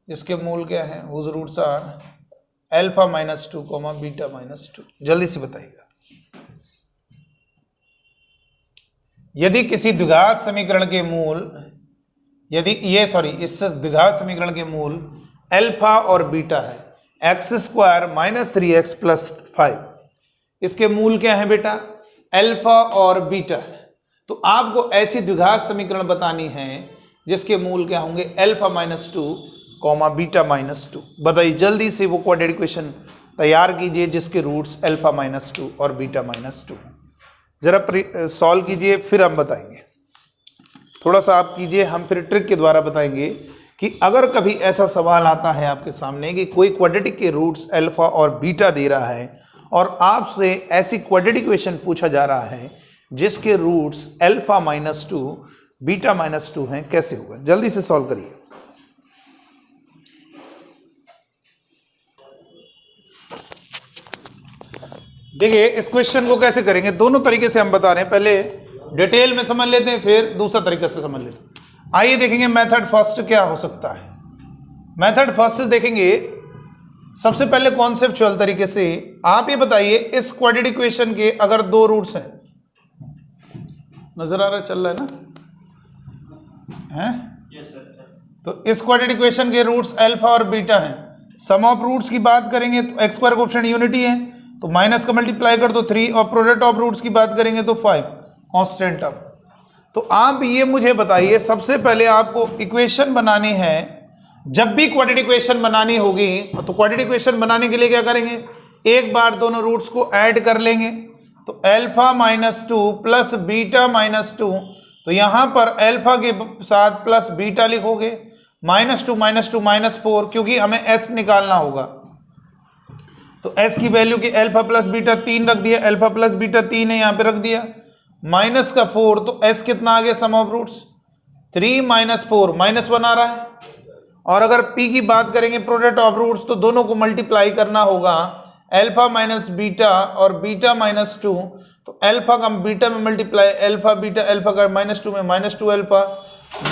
जिसके मूल क्या है, whose roots are alpha minus 2 beta minus 2। जल्दी से बताइएगा। यदि किसी द्विघात समीकरण के मूल, यदि इस द्विघात समीकरण के मूल अल्फा और बीटा है, x square minus 3x plus 5, इसके मूल क्या है बेटा, अल्फा और बीटा है। तो आपको ऐसी द्विघात समीकरण बतानी है जिसके मूल क्या होंगे, अल्फा माइनस 2 बीटा माइनस 2। बताइए जल्दी से वो क्वाड्रेटिक इक्वेशन तैयार कीजिए जिसके रूट्स अल्फा माइनस 2 और बीटा माइनस 2। जरा सॉल्व कीजिए फिर हम बताएंगे। थोड़ा सा आप कीजिए, हम फिर ट्रिक के द्वारा बताएंगे कि अगर कभी ऐसा सवाल आता है आपके सामने कि कोई क्वाड्रेटिक के रूट्स अल्फा और बीटा दे रहा है और आपसे ऐसी क्वाड्रेटिक इक्वेशन पूछा जा रहा है जिसके रूट्स अल्फा -2 बीटा -2 हैं, कैसे होगा? जल्दी से सॉल्व करिए। देखिए इस क्वेश्चन को कैसे करेंगे, दोनों तरीके से हम बता रहे हैं, पहले डिटेल में समझ लेते हैं फिर दूसरा तरीके से समझ लेते हैं। आइए देखेंगे मेथड फर्स्ट क्या हो सकता है। मेथड फर्स्ट देखेंगे सबसे पहले कॉन्सेप्चुअल तरीके से। आप ये बताइए इस क्वाड्रेटिक इक्वेशन के अगर दो रूट्स हैं, नजर आ रहा, चल रहा है ना, हैं? तो इस क्वाड्रेटिक इक्वेशन के रूट्स अल्फा और बीटा हैं। सम ऑफ रूट्स की बात करेंगे तो एक्स स्क्वायर कोएफिशिएंट यूनिटी है तो माइनस का मल्टीप्लाई कर दो 3, और प्रोडक्ट ऑफ रूट्स की बात करेंगे तो 5 कांस्टेंट टर्म। तो आप ये मुझे बताइए, सबसे पहले आपको इक्वेशन बनानी है, जब भी क्वाड्रेटिक इक्वेशन बनानी होगी तो क्वाड्रेटिक इक्वेशन बनाने के लिए क्या करेंगे, एक बार दोनों रूट्स को ऐड कर लेंगे। तो अल्फा -2 प्लस बीटा -2, तो यहां पर अल्फा के साथ प्लस बीटा लिखोगे, -2 -2 -4, क्योंकि हमें s निकालना होगा। तो s की वैल्यू की अल्फा प्लस बीटा 3 रख दिया, अल्फा प्लस बीटा 3 है यहां पे रख दिया, माइनस का 4, तो s कितना आ गया सम ऑफ रूट्स 3 - 4 -1 आ रहा है। और अगर p की बात करेंगे प्रोडक्ट ऑफ रूट्स, तो दोनों को मल्टीप्लाई करना होगा, अल्फा माइनस बीटा और बीटा -2, तो अल्फा का बीटा में मल्टीप्लाई, अल्फा बीटा, अल्फा का -2 में -2 अल्फा,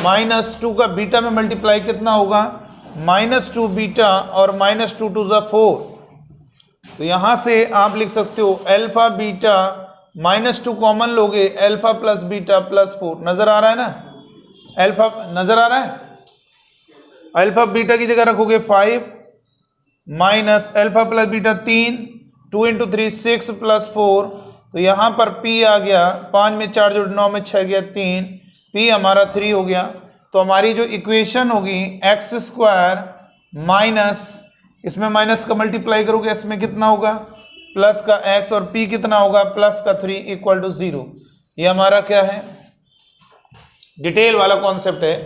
-2 का बीटा में मल्टीप्लाई कितना होगा, -2 बीटा और -2 2 ज़ा 4। तो यहां से आप लिख सकते हो अल्फा बीटा -2 कॉमन लोगे, अल्फा प्लस बीटा प्लस 4, नजर आ रहा है ना, अल्फा नजर आ रहा है। अल्फा बीटा की जगह रखोगे 5 minus alpha plus beta 3, 2 × 3 6 plus 4, तो यहां पर p आ गया, 5 में 4 जोड़ 9 में 6 गया 3, p हमारा 3 हो गया। तो हमारी जो इक्वेशन होगी x² माइनस, इसमें माइनस का मल्टीप्लाई करोगे, इसमें कितना होगा प्लस का x, और p कितना होगा प्लस का 3 = 0। ये हमारा क्या है, डिटेल वाला कॉन्सेप्ट है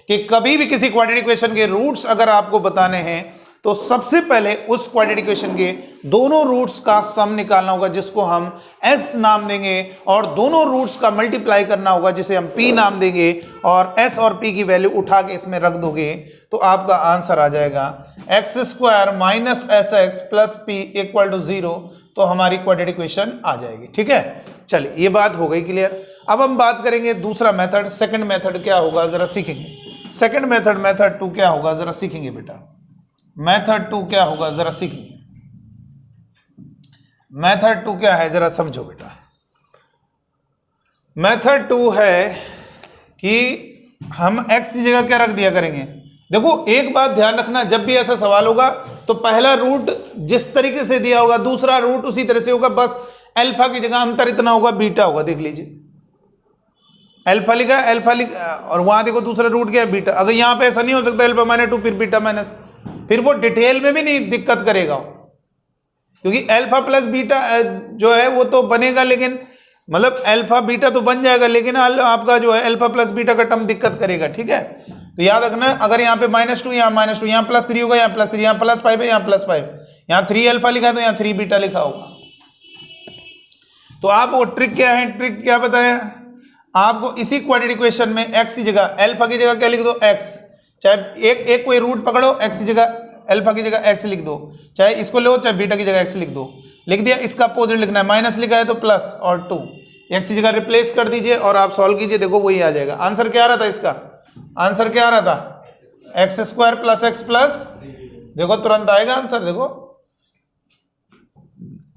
कि कभी भी किसी क्वाड्रेटिक इक्वेशन के रूट्स अगर आपको बताने हैं तो सबसे पहले उस क्वाड्रेटिक इक्वेशन के दोनों रूट्स का सम निकालना होगा, जिसको हम s नाम देंगे, और दोनों रूट्स का मल्टीप्लाई करना होगा, जिसे हम p नाम देंगे, और s और p की वैल्यू उठा के इसमें रख दोगे तो आपका आंसर आ जाएगा x² - sx प्लस p = 0। तो हमारी क्वाड्रेटिक इक्वेशन आ जाएगी। ठीक है, चलिए ये बात हो गई क्लियर। अब हम बात करेंगे दूसरा मेथड, सेकंड मेथड क्या होगा जरा सीखेंगे। सेकंड मेथड 2 क्या होगा जरा सीखेंगे बेटा, मेथड 2 क्या होगा जरा सीखेंगे। मेथड 2 क्या है जरा समझो बेटा। मेथड 2 है कि हम x की जगह क्या रख दिया करेंगे। देखो एक बात ध्यान रखना, जब भी ऐसा सवाल होगा तो पहला रूट जिस तरीके से दिया होगा दूसरा रूट उसी तरह से होगा, बस अल्फा की जगह अंतर इतना होगा, बीटा होगा। देख लीजिए अल्फा लिखा, अल्फा लिखा, और वहां देखो दूसरा रूट क्या है, बीटा। अगर यहां पे ऐसा नहीं हो सकता अल्फा -2 फिर बीटा माइनस, फिर वो डिटेल में भी नहीं दिक्कत करेगा, क्योंकि अल्फा प्लस बीटा जो है वो तो बनेगा, लेकिन मतलब अल्फा बीटा तो बन जाएगा, लेकिन आपका जो है अल्फा प्लस बीटा का टर्म दिक्कत करेगा। ठीक है, तो याद रखना, अगर यहाँ पे -2 यहाँ -2, यहाँ +3 होगा, यहाँ +3, यहाँ +5 है, यहाँ +5, यहाँ 3 अल्फा लिखा है तो यहाँ 3 बीटा लिखा होगा। तो आप वो ट्रिक क्या है, ट्रिक क्या बताया आपको, इसी क्वाड्रेटिक इक्वेशन में x की जगह अल्फा की जगह क्या लिख दो x, चाहे एक कोई रूट पकड़ो, x की जगह अल्फा की जगह x लिख दो, चाहे इसको लो चाहे बीटा की जगह x लिख दो। लिख दिया, इसका अपोजिट लिखना है, माइनस लिखा है तो प्लस और 2, x की जगह रिप्लेस कर दीजिए और आप सॉल्व कीजिए, देखो वही आ जाएगा। आंसर क्या आ रहा था इसका, आंसर क्या आ रहा था x² + x प्लस, देखो तुरंत आएगा आंसर, देखो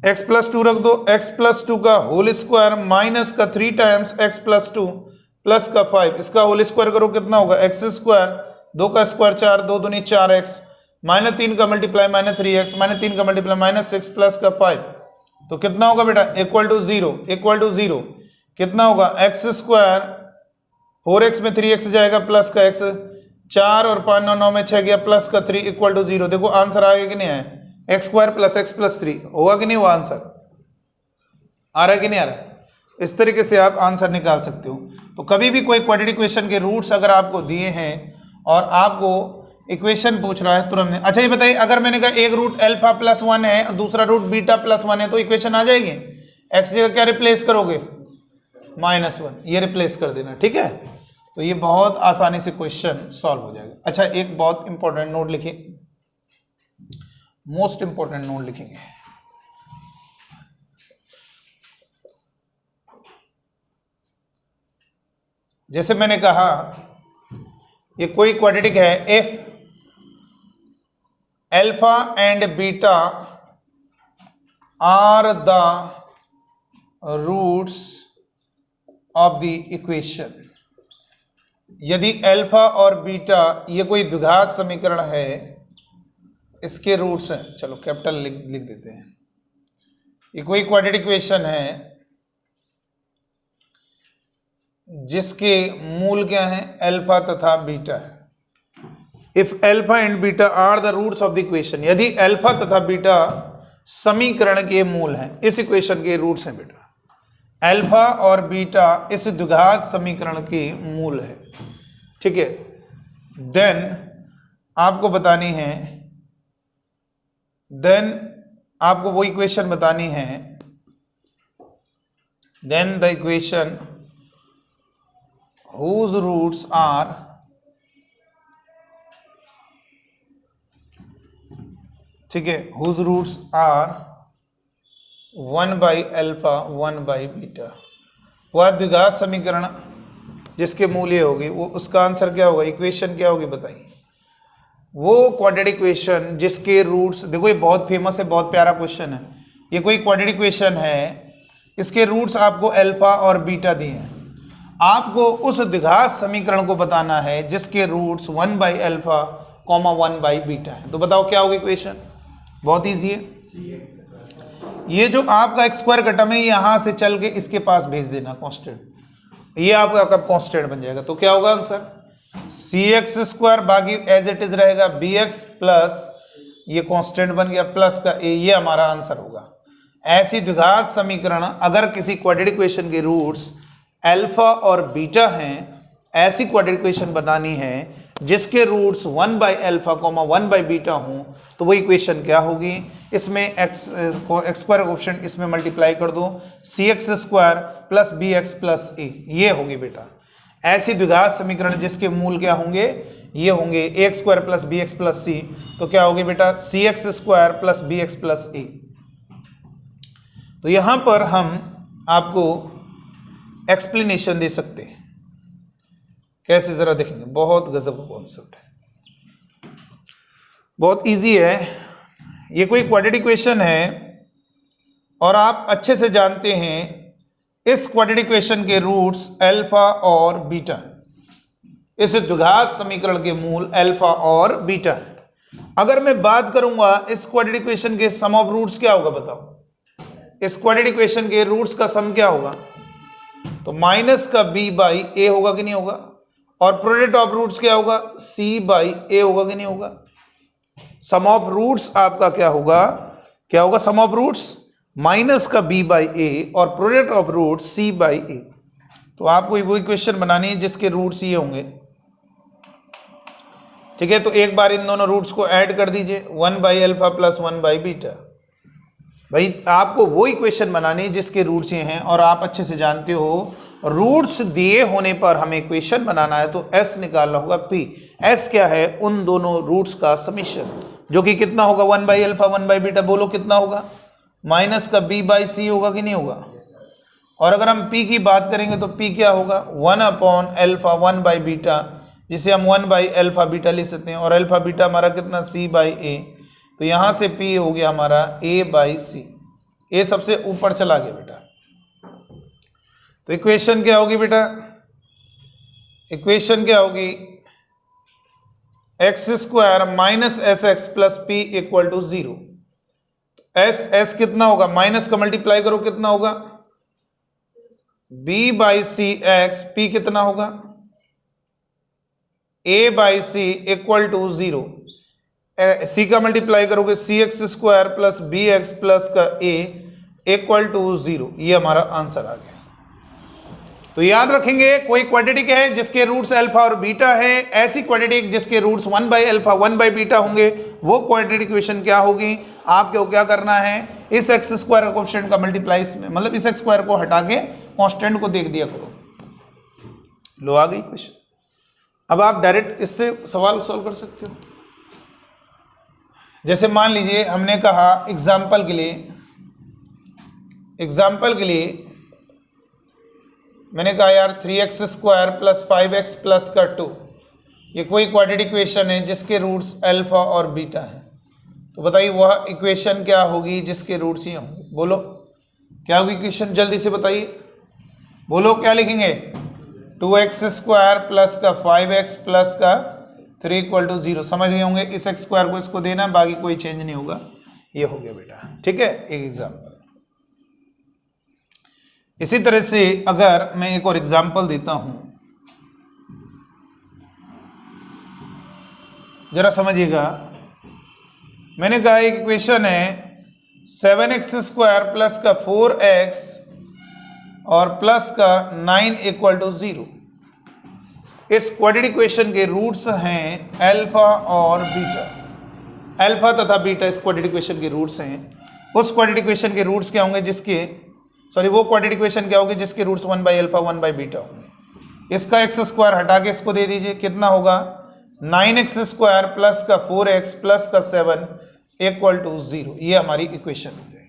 x + 2 रख दो, x + 2 का होल स्क्वायर माइनस का 3 टाइम्स x + 2 प्लस का 5, इसका होल स्क्वायर करो कितना होगा x², 2 का स्क्वायर 4, 2 दूनी 4x, -3 का मल्टीप्लाई -3x, -3 का मल्टीप्लाई -6 प्लस का 5, तो कितना होगा बेटा = 0 कितना होगा x², 4x में 3x जाएगा प्लस का x, 4 और 5 9 में 6 गया प्लस का 3 = 0। देखो आंसर आएगा कि नहीं आया, x² + x + 3 होगा कि नहीं हुआ, आंसर आ रहा है कि नहीं आ रहा है। इस तरीके से आप आंसर निकाल सकते हो। तो कभी भी कोई क्वाड्रेटिक इक्वेशन के रूट्स अगर आपको दिए हैं और आपको इक्वेशन पूछ रहा है तुरंत, अच्छा ये बताइए, अगर मैंने कहा एक रूट अल्फा प्लस 1 है और दूसरा रूट बीटा प्लस 1 है तो इक्वेशन आ जाएगी। एक्स जगह क्या रिप्लेस करोगे? -1, ये रिप्लेस कर देना, ठीक है। तो ये बहुत आसानी से क्वेश्चन सॉल्व हो जाएगा। अच्छा एक बहुत इंपॉर्टेंट नोट लिखिए, मोस्ट इंपॉर्टेंट नोट लिखेंगे। जैसे मैंने कहा ये कोई क्वाड्रेटिक है, if alpha and beta are the roots of the equation, यदि अल्फा और बीटा ये कोई द्विघात समीकरण है, इसके रूट्स हैं, चलो कैपिटल लिख देते हैं, ये कोई क्वाड्रेटिक इक्वेशन है जिसके मूल क्या है? अल्फा तथा बीटा है। If alpha and beta are the roots of the equation, यदि अल्फा तथा बीटा समीकरण के मूल हैं, इस इक्वेशन के रूट्स हैं बेटा, अल्फा और बीटा इस द्विघात समीकरण के मूल है, ठीक है। देन आपको बतानी है, देन आपको वो इक्वेशन बतानी है, then the equation whose roots are ठीक है, whose roots are 1 by alpha 1 by beta, वह द्विघात समीकरण जिसके मूल्य होगी वो, उसका आंसर क्या होगा? इक्वेशन क्या होगी बताइए? वो क्वाड्रेटिक इक्वेशन जिसके रूट्स, देखो ये बहुत फेमस है, बहुत प्यारा क्वेश्चन है। ये कोई क्वाड्रेटिक इक्वेशन है, इसके रूट्स आपको अल्फा और बीटा दिए हैं, आपको उस द्विघात समीकरण को बताना है जिसके roots 1 by alpha 1 by beta है। तो बताओ क्या होगी इक्वेशन? बहुत इजी है, ये जो आपका एक्स स्क्वायर का टर्म है यहां से चल के इसके पास भेज देना कांस्टेंट, ये आपका कब कांस्टेंट बन जाएगा। तो क्या होगा आंसर? cx², बाकी एज इट इज रहेगा bx प्लस ये कांस्टेंट बन गया प्लस का a, ये हमारा आंसर होगा। ऐसी द्विघात समीकरण अगर किसी क्वाड्रेटिक इक्वेशन के रूट्स अल्फा और बीटा हैं, ऐसी क्वाड्रेटिक इक्वेशन बनानी है जिसके roots 1 by alpha 1 by beta हों, तो वो इक्वेशन क्या होगी? इसमें x² ऑप्शन इसमें मल्टीप्लाई कर दो, cx² plus bx plus a, ये होगी बेटा ऐसी द्विघात समीकरण जिसके मूल क्या होंगे? ये होंगे a² plus bx plus c। तो क्या होगी बेटा? cx² plus bx plus a। तो यहां पर हम आपको एक्सप्लेनेशन दे सकते हैं, कैसे जरा देखेंगे, बहुत गजब का कॉन्सेप्ट है, बहुत इजी है। ये कोई क्वाड्रेटिक इक्वेशन है और आप अच्छे से जानते हैं इस क्वाड्रेटिक इक्वेशन के रूट्स अल्फा और बीटा है, इस द्विघात समीकरण के मूल अल्फा और बीटा है। अगर मैं बात करूंगा इस क्वाड्रेटिक इक्वेशन के सम ऑफ रूट्स क्या होगा बताओ? इस क्वाड्रेटिक इक्वेशन के रूट्स का सम क्या होगा? तो माइनस का b बाई ए होगा कि नहीं होगा, और प्रोडक्ट ऑफ रूट्स क्या होगा? c बाई ए होगा कि नहीं होगा। सम ऑफ रूट्स आपका क्या होगा? क्या होगा सम ऑफ रूट्स? माइनस का b बाई ए और product of roots c by a. तो आपको वो इक्वेशन बनानी है जिसके रूट्स ये होंगे, ठीक है। तो एक बार इन दोनों रूट्स को ऐड कर दीजिए, 1 by alpha plus 1 by beta. भाई आपको वो इक्वेशन बनानी है जिसके रूट्स ये हैं, और आप अच्छे से जानते हो रूट्स दिए होने पर हमें इक्वेशन बनाना है तो s निकालना होगा p। s क्या है? उन दोनों रूट्स का समीशन, जो कि कितना होगा? 1 by अल्फा 1 by बीटा, बोलो कितना होगा? माइनस का b बाई सी होगा कि नहीं होगा। और अगर हम p की बात करेंगे तो p क्या होगा? 1 अपॉन अल्फा 1 by बीटा, जिसे हम 1 by अल्फा बीटा लिख सकते हैं, और अल्फा बीटा हमारा कितना? c by a. तो यहां से p हो गया हमारा a बाई सी, a सबसे ऊपर चला गया बेटा। तो इक्वेशन क्या होगी बेटा? इक्वेशन क्या होगी? x² minus s x plus p equal to 0। S कितना होगा? माइनस का मल्टीप्लाई करो कितना होगा? b by C x, P कितना होगा? a by C equal to 0। सी का मल्टीप्लाई करोगे cx² प्लस bx प्लस का a इक्वल टू 0। ये हमारा आंसर आ गया। तो याद रखेंगे, कोई क्वाड्रेटिक है जिसके रूट्स अल्फा और बीटा है, ऐसी क्वाड्रेटिक जिसके roots 1 by alpha 1 by beta होंगे, वो क्वाड्रेटिक इक्वेशन क्या होगी? आपको क्या करना है, इस एक्स स्क्वायर कोएफिशिएंट का मल्टीप्लाइज में, मतलब इस एक्स स्क्वायर को हटा के कांस्टेंट को देख दिया करो। लो आ गई क्वेश्चन। अब आप डायरेक्ट इससे सवाल सॉल्व कर सकते हो। जैसे मान लीजिए हमने कहा एग्जाम्पल के लिए मैंने कहा यार 3x square plus 5x plus का 2, ये कोई क्वाड्रेटिक इक्वेशन है जिसके रूट्स अल्फा और बीटा है। तो बताइए वह इक्वेशन क्या होगी जिसके रूट्स ये होंगे? बोलो क्या होगी इक्वेशन, जल्दी से बताइए, बोलो क्या लिखेंगे? 2x स्क्वायर प्लस का 5x प्लस का 3 इक्वल टू 0। समझ गए होंगे, इस एक्स स्क्वायर को इसको देना, बाकी कोई चेंज नहीं होगा। ये हो गया बेटा, ठीक है, एक एग्जाम्पल। इसी तरह से अगर मैं एक और एग्जाम्पल देता हूं, जरा समझिएगा। मैंने कहा एक इक्वेशन है 7x स्क्वायर प्लस का 4x और प्लस का 9 इक्वल टू 0। इस क्वाड्रेटिक इक्वेशन के रूट्स हैं अल्फा और बीटा। अल्फा तथा बीटा इस क्वाड्रेटिक इक्वेशन के रूट्स हैं। उस क्वाड्रेटिक इक्वेशन के रूट्स क्या होंगे जिसके, सॉरी वो क्वाड्रेटिक इक्वेशन क्या होगी जिसके roots 1 by alpha 1 by beta होंगे। इसका एक्स स्क्वायर हटा के इसको दे दीजिए, कितना होगा? 9x स्क्वायर प्लस का 4x प्लस का 7 इक्वल टू 0। ये हमारी इक्वेशन हो जाएगी।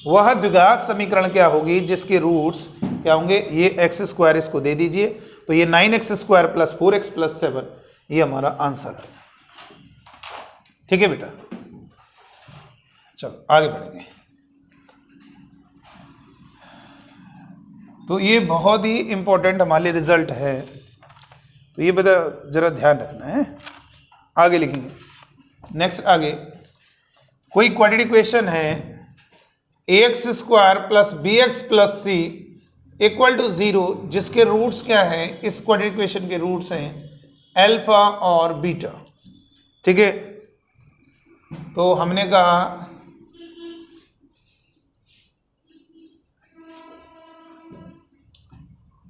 वह द्विघात समीकरण क्या होगी जिसके रूट्स क्या होंगे? ये एक्स स्क्वायर इसको दे दीजिए, तो ये 9x square plus 4x plus 7, ये हमारा आंसर है। ठीक है बेटा, चलो आगे बढ़ेंगे। तो ये बहुत ही इंपॉर्टेंट हमारे लिए रिजल्ट है, तो ये बता जरा ध्यान रखना है। आगे लिखेंगे नेक्स्ट, आगे कोई क्वाड्रेटिक इक्वेशन है ax square plus bx plus c equal to 0 जिसके रूट्स क्या हैं? इस क्वाड्रेटिक इक्वेशन के रूट्स हैं अल्फा और बीटा। ठीक है, तो हमने कहा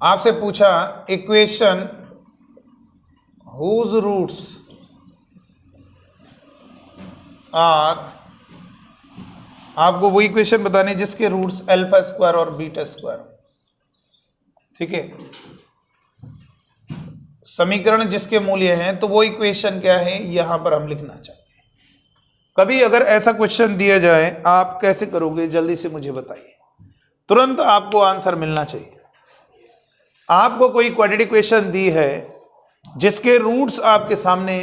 आपसे पूछा इक्वेशन whose रूट्स आर, आपको वो इक्वेशन बताने जिसके रूट्स अल्फा स्क्वायर और बीटा स्क्वायर। ठीक है, समीकरण जिसके मूल्य हैं, तो वो इक्वेशन क्या है यहां पर हम लिखना चाहते हैं। कभी अगर ऐसा क्वेश्चन दिया जाए, आप कैसे करोगे जल्दी से मुझे बताइए, तुरंत आपको आंसर मिलना चाहिए। आपको कोई क्वाड्रेटिक इक्वेशन दी है जिसके रूट्स आपके सामने,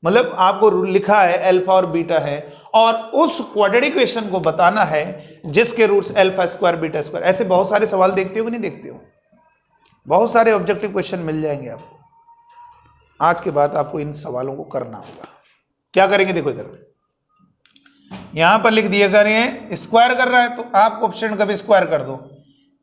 मतलब आपको लिखा है अल्फा और बीटा है, और उस क्वाड्रेटिक इक्वेशन को बताना है जिसके roots alpha square beta square. ऐसे बहुत सारे सवाल देखते हो कि नहीं देखते हो? बहुत सारे ऑब्जेक्टिव क्वेश्चन मिल जाएंगे आपको। आज के बाद आपको इन सवालों को करना होगा। क्या करेंगे? देखो इधर यहां पर लिख दिया करें, स्क्वायर कर रहा है तो आप ऑप्शन का भी स्क्वायर कर दो।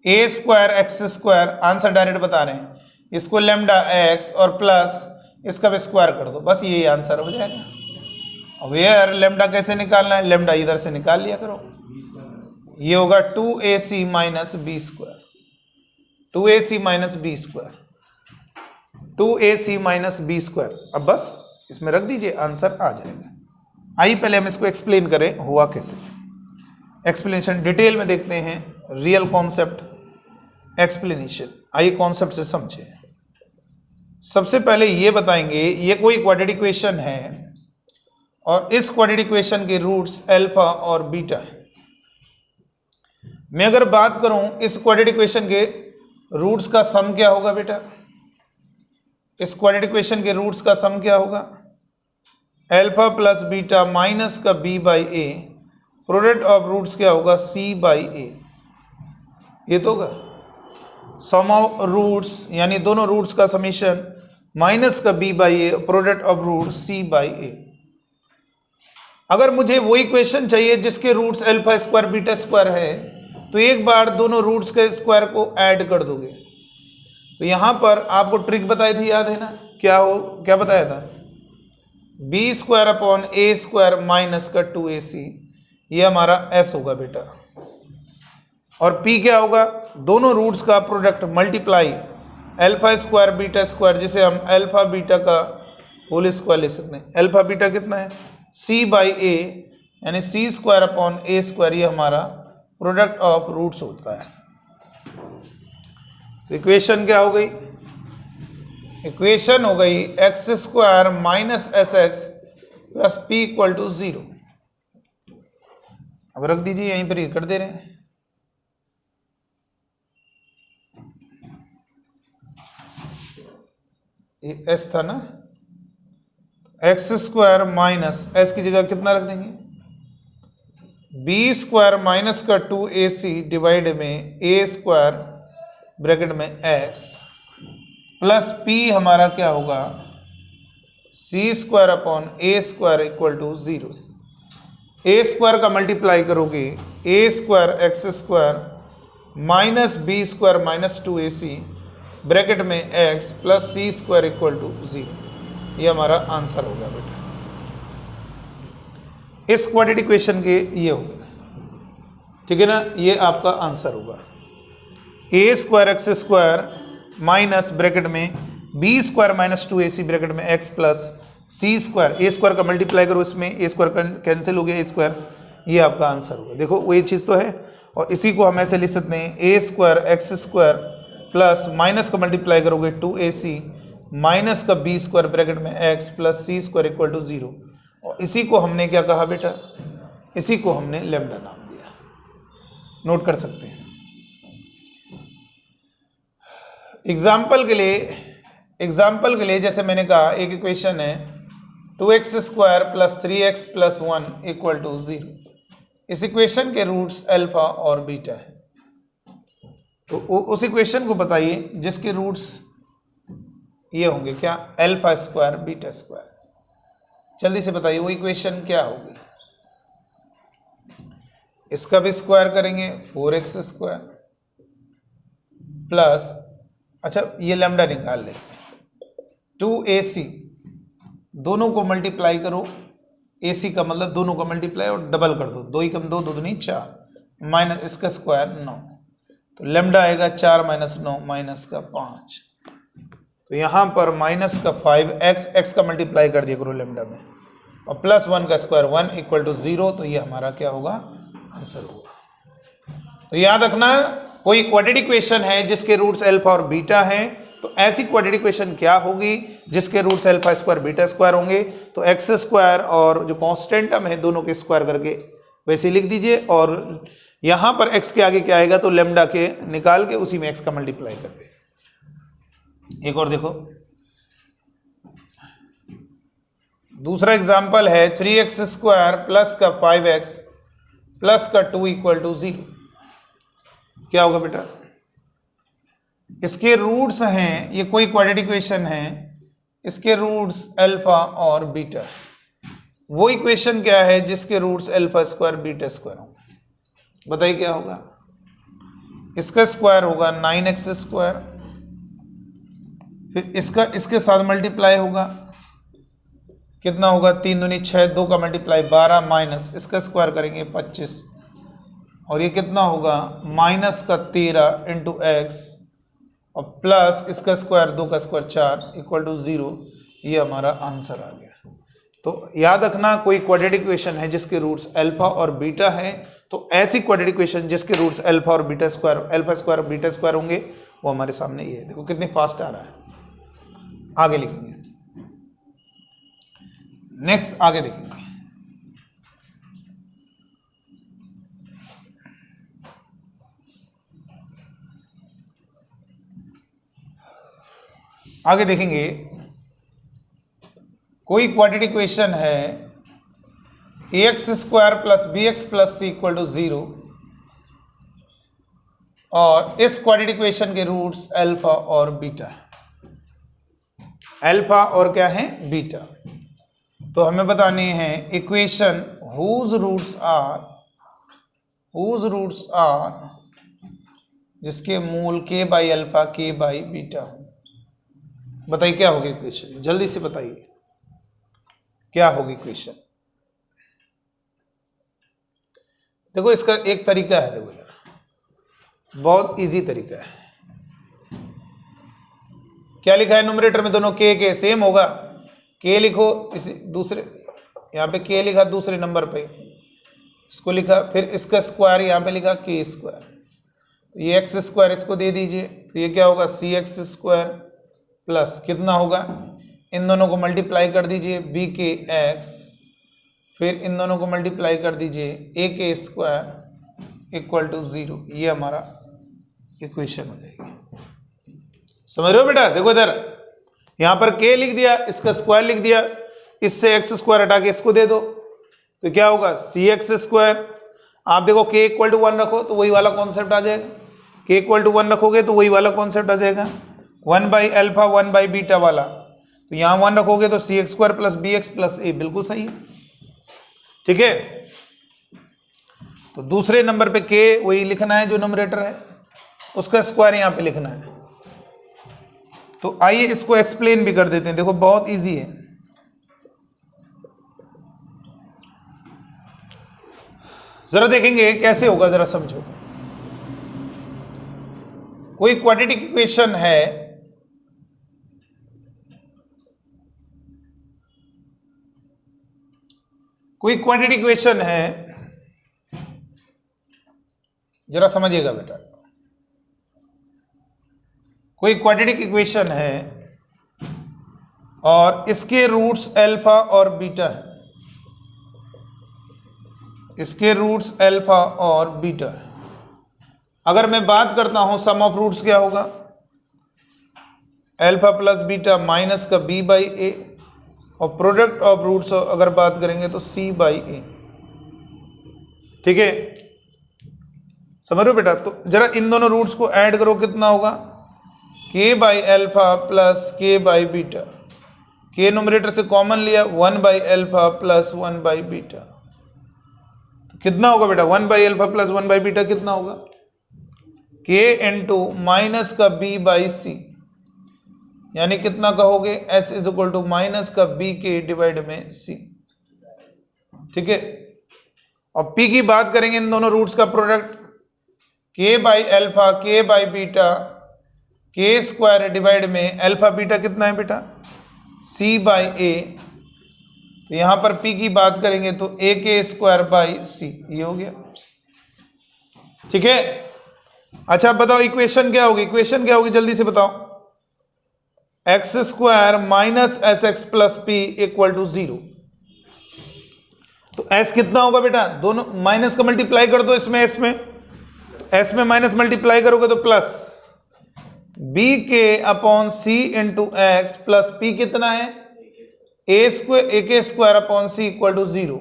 A square x square, answer direct बता रहे हैं, इसको लेमडा एक्स और प्लस इसका भी स्क्वायर कर दो, बस यही आंसर हो जाएगा। वेयर लेमडा कैसे निकालना है? लेमडा इधर से निकाल लिया करो, ये होगा 2ac minus b square, 2ac minus b square, 2ac minus b square. अब बस इसमें रख दीजिए, आंसर आ जाएगा। आइए पहले हम इसको एक्सप्लेन करें हुआ कैसे। एक्सप्लेनेशन डिटेल में देखते हैं, रियल कॉन्सेप्ट एक्सप्लेनेशन। आइए कॉन्सेप्ट से समझे। सबसे पहले ये बताएंगे, ये कोई क्वाड्रेटिक इक्वेशन है और इस क्वाड्रेटिक इक्वेशन के रूट्स अल्फा और बीटा है। मैं अगर बात करूं इस क्वाड्रेटिक इक्वेशन के रूट्स का सम क्या होगा बेटा? इस क्वाड्रेटिक इक्वेशन के रूट्स का सम क्या होगा? अल्फा प्लस बीटा माइनस का b by a, product of roots क्या होगा? C by a. ये तो होगा सम ऑफ रूट्स, यानी दोनों रूट्स का समीशन माइनस का b by a, product of root c by a. अगर मुझे वो इक्वेशन चाहिए जिसके roots alpha square beta square है, तो एक बार दोनों रूट्स के स्क्वायर को ऐड कर दोगे। तो यहां पर आपको ट्रिक बताई थी, याद है ना? क्या बताया था? B square upon a square minus का 2ac, ये हमारा s होगा बेटा। और p क्या होगा, दोनों रूट्स का product multiply alpha square beta square, जिसे हम अल्फा बीटा का होल स्क्वायर ले सकते हैं। अल्फा बीटा कितना है, c बाई ए, यानी c square upon a square, ये हमारा प्रोडक्ट ऑफ रूट्स होता है। तो इक्वेशन क्या हो गई, इक्वेशन हो गई x square minus s x plus p equal to 0। अब रख दीजिए यहीं पर, ही कर दे रहे हैं। ये एस था ना, एक्स स्क्वायर माइनस एस की जगह कितना रख देंगे, बी स्क्वायर माइनस का 2ac डिवाइड में ए स्क्वायर ब्रैकेट में एक्स प्लस पी हमारा क्या होगा, c square upon a square equal to 0। A square का मल्टीप्लाई करोगे a square x square minus b square minus 2ac bracket में x plus c square equal to 0। ये हमारा answer हो गया बेटा। इस क्वाड्रेटिक इक्वेशन के ये हो गया, ठीक है ना, ये आपका आंसर होगा। A square x square minus bracket में b square minus 2ac bracket में x plus c square, a square का मल्टीप्लाई करो इसमें, ए स्क्वायर कैंसिल हो गया, ए स्क्वायर, ये आपका आंसर होगा। देखो वही चीज़ तो है, और इसी को हम ऐसे लिख सकते हैं a square x square plus minus का मल्टीप्लाई करोगे 2ac माइनस का बी स्क्वायर ब्रैकेट में x plus c square equal to 0। और इसी को हमने क्या कहा बेटा, इसी को हमने लैम्डा नाम दिया, नोट कर सकते हैं। एग्जाम्पल के लिए जैसे मैंने कहा, एक इक्वेशन है 2x square plus 3x plus 1 equal to 0। इस इक्वेशन के रूट्स अल्फा और बीटा है। तो उस इक्वेशन को बताइए जिसके रूट्स ये होंगे क्या, अल्फा स्क्वायर बीटा स्क्वायर। जल्दी से बताइए वो इक्वेशन क्या होगी। इसका भी स्क्वायर करेंगे 4x स्क्वायर प्लस, अच्छा ये लैम्डा निकाल ले, 2ac, दोनों को मल्टीप्लाई करो, ac का मतलब दोनों का मल्टीप्लाई और डबल कर दो, 2 ही कम 2, 2 दूनी 4, माइनस इसका स्क्वायर 9, तो लैम्डा आएगा 4 माइनस 9 माइनस का 5। तो यहाँ पर माइनस का 5x, x का मल्टीप्लाई कर दिया करो लैम्डा में, और प्लस 1 का स्क्वायर 1 इक्वल टू 0। तो ये हमारा क्या होगा, आंसर होगा। तो याद रखना, कोई क्वाड्रेटिक इक्वेशन है जिसके रूट्स अल्फा और बीटा हैं, तो ऐसी क्वाड्रेटिक इक्वेशन क्या होगी जिसके roots alpha square beta square होंगे। तो एक्स स्क्वायर और जो कांस्टेंट टर्म है दोनों के स्क्वायर करके वैसे लिख दीजिए, और यहाँ पर x के आगे क्या आएगा, तो लैम्डा के निकाल के उसी में x का मल्टीप्लाई कर दे। एक और देखो, दूसरा एग्जाम्पल है 3x स्क्वायर प्लस का 5x प्लस का 2 इक्वल टू 0। क्या होगा बेटा, इसके रूट्स हैं, ये कोई क्वाड्रेटिक इक्वेशन है, इसके रूट्स अल्फा और बीटा। वो इक्वेशन क्या है जिसके roots alpha square beta square होंगे, बताइए क्या होगा। इसका स्क्वायर होगा 9x स्क्वायर, फिर इसका इसके साथ मल्टीप्लाई होगा, कितना होगा, 3 दूनी 6, 2 का मल्टीप्लाई 12 माइनस इसका स्क्वायर करेंगे 25, और ये कितना होगा, माइनस का 13 इंटू एक्स और प्लस इसका स्क्वायर 2 का स्क्वायर 4 इक्वल टू 0। ये हमारा आंसर आ गया। तो याद रखना, कोई क्वाड्रेटिक इक्वेशन है जिसके रूट्स अल्फा और बीटा है, तो ऐसी क्वाड्रेटिक इक्वेशन जिसके रूट्स अल्फा और बीटा स्क्वायर, अल्फा स्क्वायर और बीटा स्क्वायर होंगे, वो हमारे सामने ये है। देखो कितने फास्ट आ रहा है। आगे लिखेंगे, नेक्स्ट आगे देखेंगे। आगे देखेंगे, कोई क्वाड्रेटिक इक्वेशन है ax square plus bx plus c equal to 0, और इस क्वाड्रेटिक इक्वेशन के रूट्स अल्फा और बीटा है। अल्फा और क्या है, बीटा। तो हमें बतानी है इक्वेशन whose रूट्स आर, जिसके मूल k by alpha k by beta हो। बताइए क्या होगी इक्वेशन, जल्दी से बताइए क्या होगी इक्वेशन। देखो इसका एक तरीका है, देखो यार, बहुत इजी तरीका है। क्या लिखा है न्यूमरेटर में? दोनों के सेम होगा। के लिखो इस दूसरे, यहाँ पे के लिखा दूसरे नंबर पे, इसको लिखा, फिर इसका स्क्वायर यहाँ पे लिखा के स्क्वायर, ये एक्स स्क्वायर इसको दे दीजिए, तो ये क्या होगा सी एक्स स्क्वायर प्लस कितना होगा, इन दोनों को मल्टीप्लाई कर दीजिए बी के एक्स, फिर इन दोनों को मल्टीप्लाई कर दीजिए ए के स्क्वायर इक्वल टू 0। ये हमारा इक्वेशन हो जाएगी। समझ रहे हो बेटा? देखो इधर यहां पर के लिख दिया, इसका स्क्वायर लिख दिया, इससे एक्स स्क्वायर हटा के इसको दे दो, तो क्या होगा सी एक्स स्क्वायर। आप देखो के इक्वल टू 1 रखो तो वही वाला कॉन्सेप्ट आ जाएगा, के इक्वल टू 1 रखोगे तो वही वाला कॉन्सेप्ट आ जाएगा, 1 बाई अल्फा 1 बाई बीटा वाला। तो यहां 1 रखोगे तो c x square plus b x plus a, बिल्कुल सही है। ठीक है, तो दूसरे नंबर पे के वही लिखना है जो न्यूमरेटर है, उसका स्क्वायर यहां पे लिखना है। तो आइए इसको एक्सप्लेन भी कर देते हैं। देखो बहुत इजी है। जरा देखेंगे कैसे होगा, जरा समझो। कोई क्वाड्रेटिक इक्वेशन है, कोई क्वाड्रेटिक इक्वेशन है, जरा समझिएगा बेटा। कोई क्वाड्रेटिक इक्वेशन है और इसके रूट्स अल्फा और बीटा है, इसके रूट्स अल्फा और बीटा है। अगर मैं बात करता हूं सम ऑफ रूट्स क्या होगा, अल्फा प्लस बीटा माइनस का बी बाई ए, और प्रोडक्ट ऑफ रूट्स अगर बात करेंगे तो सी बाई ए। ठीक है, समझ रहे हो बेटा? तो जरा इन दोनों रूट्स को ऐड करो, कितना होगा k by alpha plus k by beta, k numerator से कॉमन लिया 1 by alpha plus 1 by beta, तो कितना होगा बेटा 1 by alpha plus 1 by beta कितना होगा, के इंटू माइनस का बी बाई सी, यानी कितना कहोगे s is equal to minus का बी के डिवाइड में सी। ठीक है, और पी की बात करेंगे इन दोनों रूट्स का प्रोडक्ट, के बाई अल्फा के बाई बीटा के स्क्वायर डिवाइड में अल्फा बीटा कितना है बेटा सी बाई ए, तो यहां पर पी की बात करेंगे तो ए के स्क्वायर बाई सी, ये हो गया। ठीक है, अच्छा बताओ इक्वेशन क्या होगी, इक्वेशन क्या होगी जल्दी से बताओ। X square minus s x plus p equal to 0। तो एस कितना होगा बेटा, दोनों माइनस का मल्टीप्लाई कर दो इसमें, एस में, एस में माइनस मल्टीप्लाई करोगे तो plus b k upon c into x plus p कितना है a square, a k square upon c equal to 0।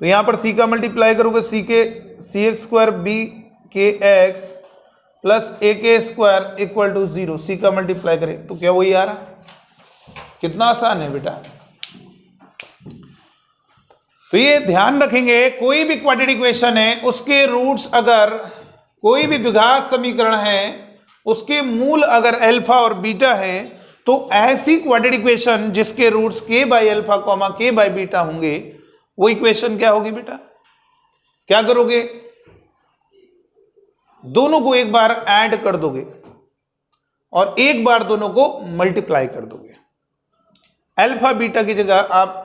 तो यहां पर सी का मल्टीप्लाई करोगे सी के सी एक्स स्क्वायर बी के x plus A k square equal to 0, सी का मल्टीप्लाई करें तो क्या वही आ रहा। कितना आसान है बेटा। तो ये ध्यान रखेंगे, कोई भी क्वाड्रेटिक इक्वेशन है उसके रूट्स, अगर कोई भी द्विघात समीकरण है उसके मूल अगर अल्फा और बीटा है, तो ऐसी क्वाड्रेटिक इक्वेशन जिसके रूट्स के बाई अल्फा कॉमा के बाई बीटा होंगे, वो इक्वेशन क्या होगी बेटा, क्या करोगे, दोनों को एक बार ऐड कर दोगे और एक बार दोनों को मल्टीप्लाई कर दोगे। अल्फा बीटा की जगह आप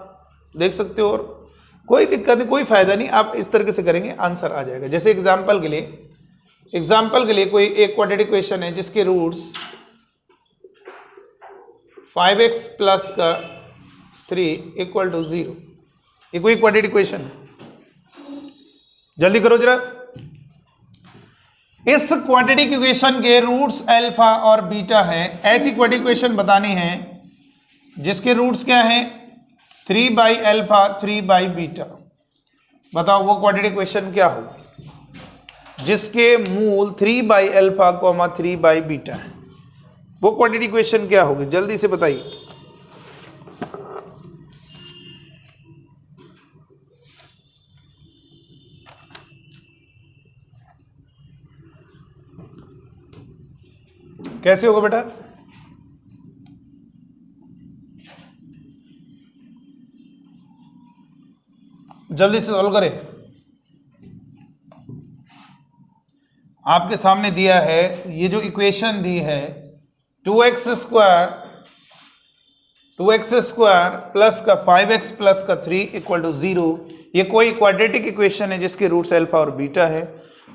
देख सकते हो, और कोई दिक्कत नहीं, कोई फायदा नहीं, आप इस तरीके से करेंगे आंसर आ जाएगा। जैसे एग्जांपल के लिए कोई एक क्वाड्रेटिक इक्वेशन है जिसके रूट्स 5x प्लस का 3 इक्वल टू 0, ये कोई क्वाड्रेटिक इक्वेशन है। जल्दी करो जरा। इस क्वाड्रेटिक इक्वेशन के रूट्स अल्फा और बीटा है, ऐसी क्वाड्रेटिक इक्वेशन बतानी है जिसके रूट्स क्या हैं 3 बाई अल्फा 3 बाई बीटा। बताओ वो क्वाड्रेटिक इक्वेशन क्या होगी जिसके मूल 3 by alpha comma 3 by beta है, वो क्वाड्रेटिक इक्वेशन क्या होगी, जल्दी से बताइए। कैसे होगा बेटा, जल्दी से सॉल्व करें। आपके सामने दिया है, ये जो इक्वेशन दी है 2x स्क्वायर प्लस का 5x प्लस का 3 इक्वल टू 0, ये कोई क्वाड्रेटिक इक्वेशन है जिसके रूट्स अल्फा और बीटा है।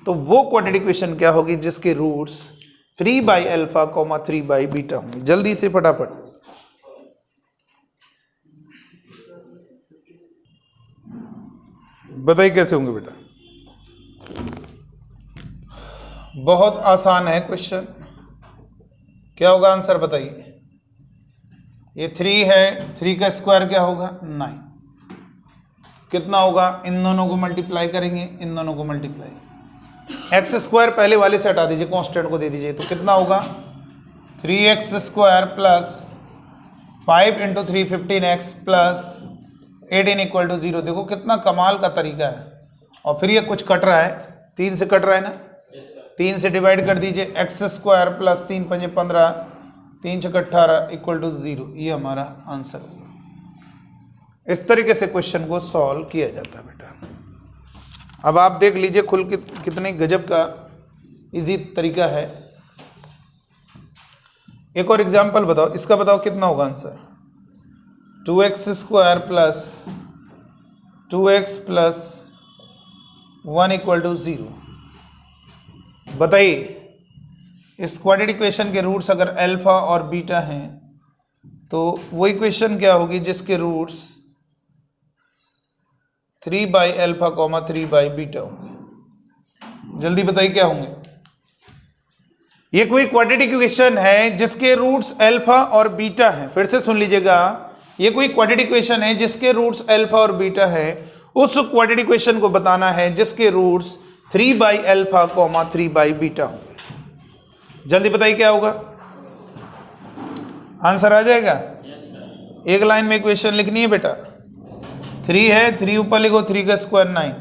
तो वो क्वाड्रेटिक इक्वेशन क्या होगी जिसके roots 3 by alpha 3 by beta होंगे। जल्दी से फटाफट बताइए कैसे होंगे बेटा। बहुत आसान है क्वेश्चन। क्या होगा आंसर बताइए। ये 3 है, 3 का स्क्वायर क्या होगा 9, कितना होगा, इन दोनों को मल्टीप्लाई करेंगे, इन दोनों को मल्टीप्लाई। एक्स स्क्वायर पहले वाले से हटा दीजिए, कांस्टेंट को दे दीजिए, तो कितना होगा 3x square plus 5 into 3 15x plus 18 equal to 0। देखो कितना कमाल का तरीका है। और फिर ये कुछ कट रहा है, 3 से कट रहा है ना, 3 से डिवाइड कर दीजिए, x square plus 3 5 15 3 6 18 equal to 0। ये हमारा आंसर होगा। इस तरीके से क्वेश्चन को सॉल्व किया जाता है बेटा। अब आप देख लीजिए खुल के कितने गजब का इजी तरीका है। एक और एग्जांपल बताओ, इसका बताओ कितना होगा answer. 2x square plus 2x plus 1 equal to 0। बताइए इस क्वाड्रेटिक इक्वेशन के रूट्स अगर अल्फा और बीटा हैं तो वो इक्वेशन क्या होगी जिसके roots 3 by alpha 3 by beta होंगे। जल्दी बताइए क्या होंगे। ये कोई क्वाड्रेटिक इक्वेशन है जिसके रूट्स अल्फा और बीटा हैं। फिर से सुन लीजिएगा, ये कोई क्वाड्रेटिक इक्वेशन है जिसके रूट्स अल्फा और बीटा है। उस क्वाड्रेटिक इक्वेशन को बताना है जिसके roots 3 by alpha 3 by beta होंगे। जल्दी बताइए क्या होगा, आंसर आ जाएगा। एक लाइन में इक्वेशन लिखनी है बेटा। 3 है, 3 ऊपर लिखो, 3 का स्क्वायर 9।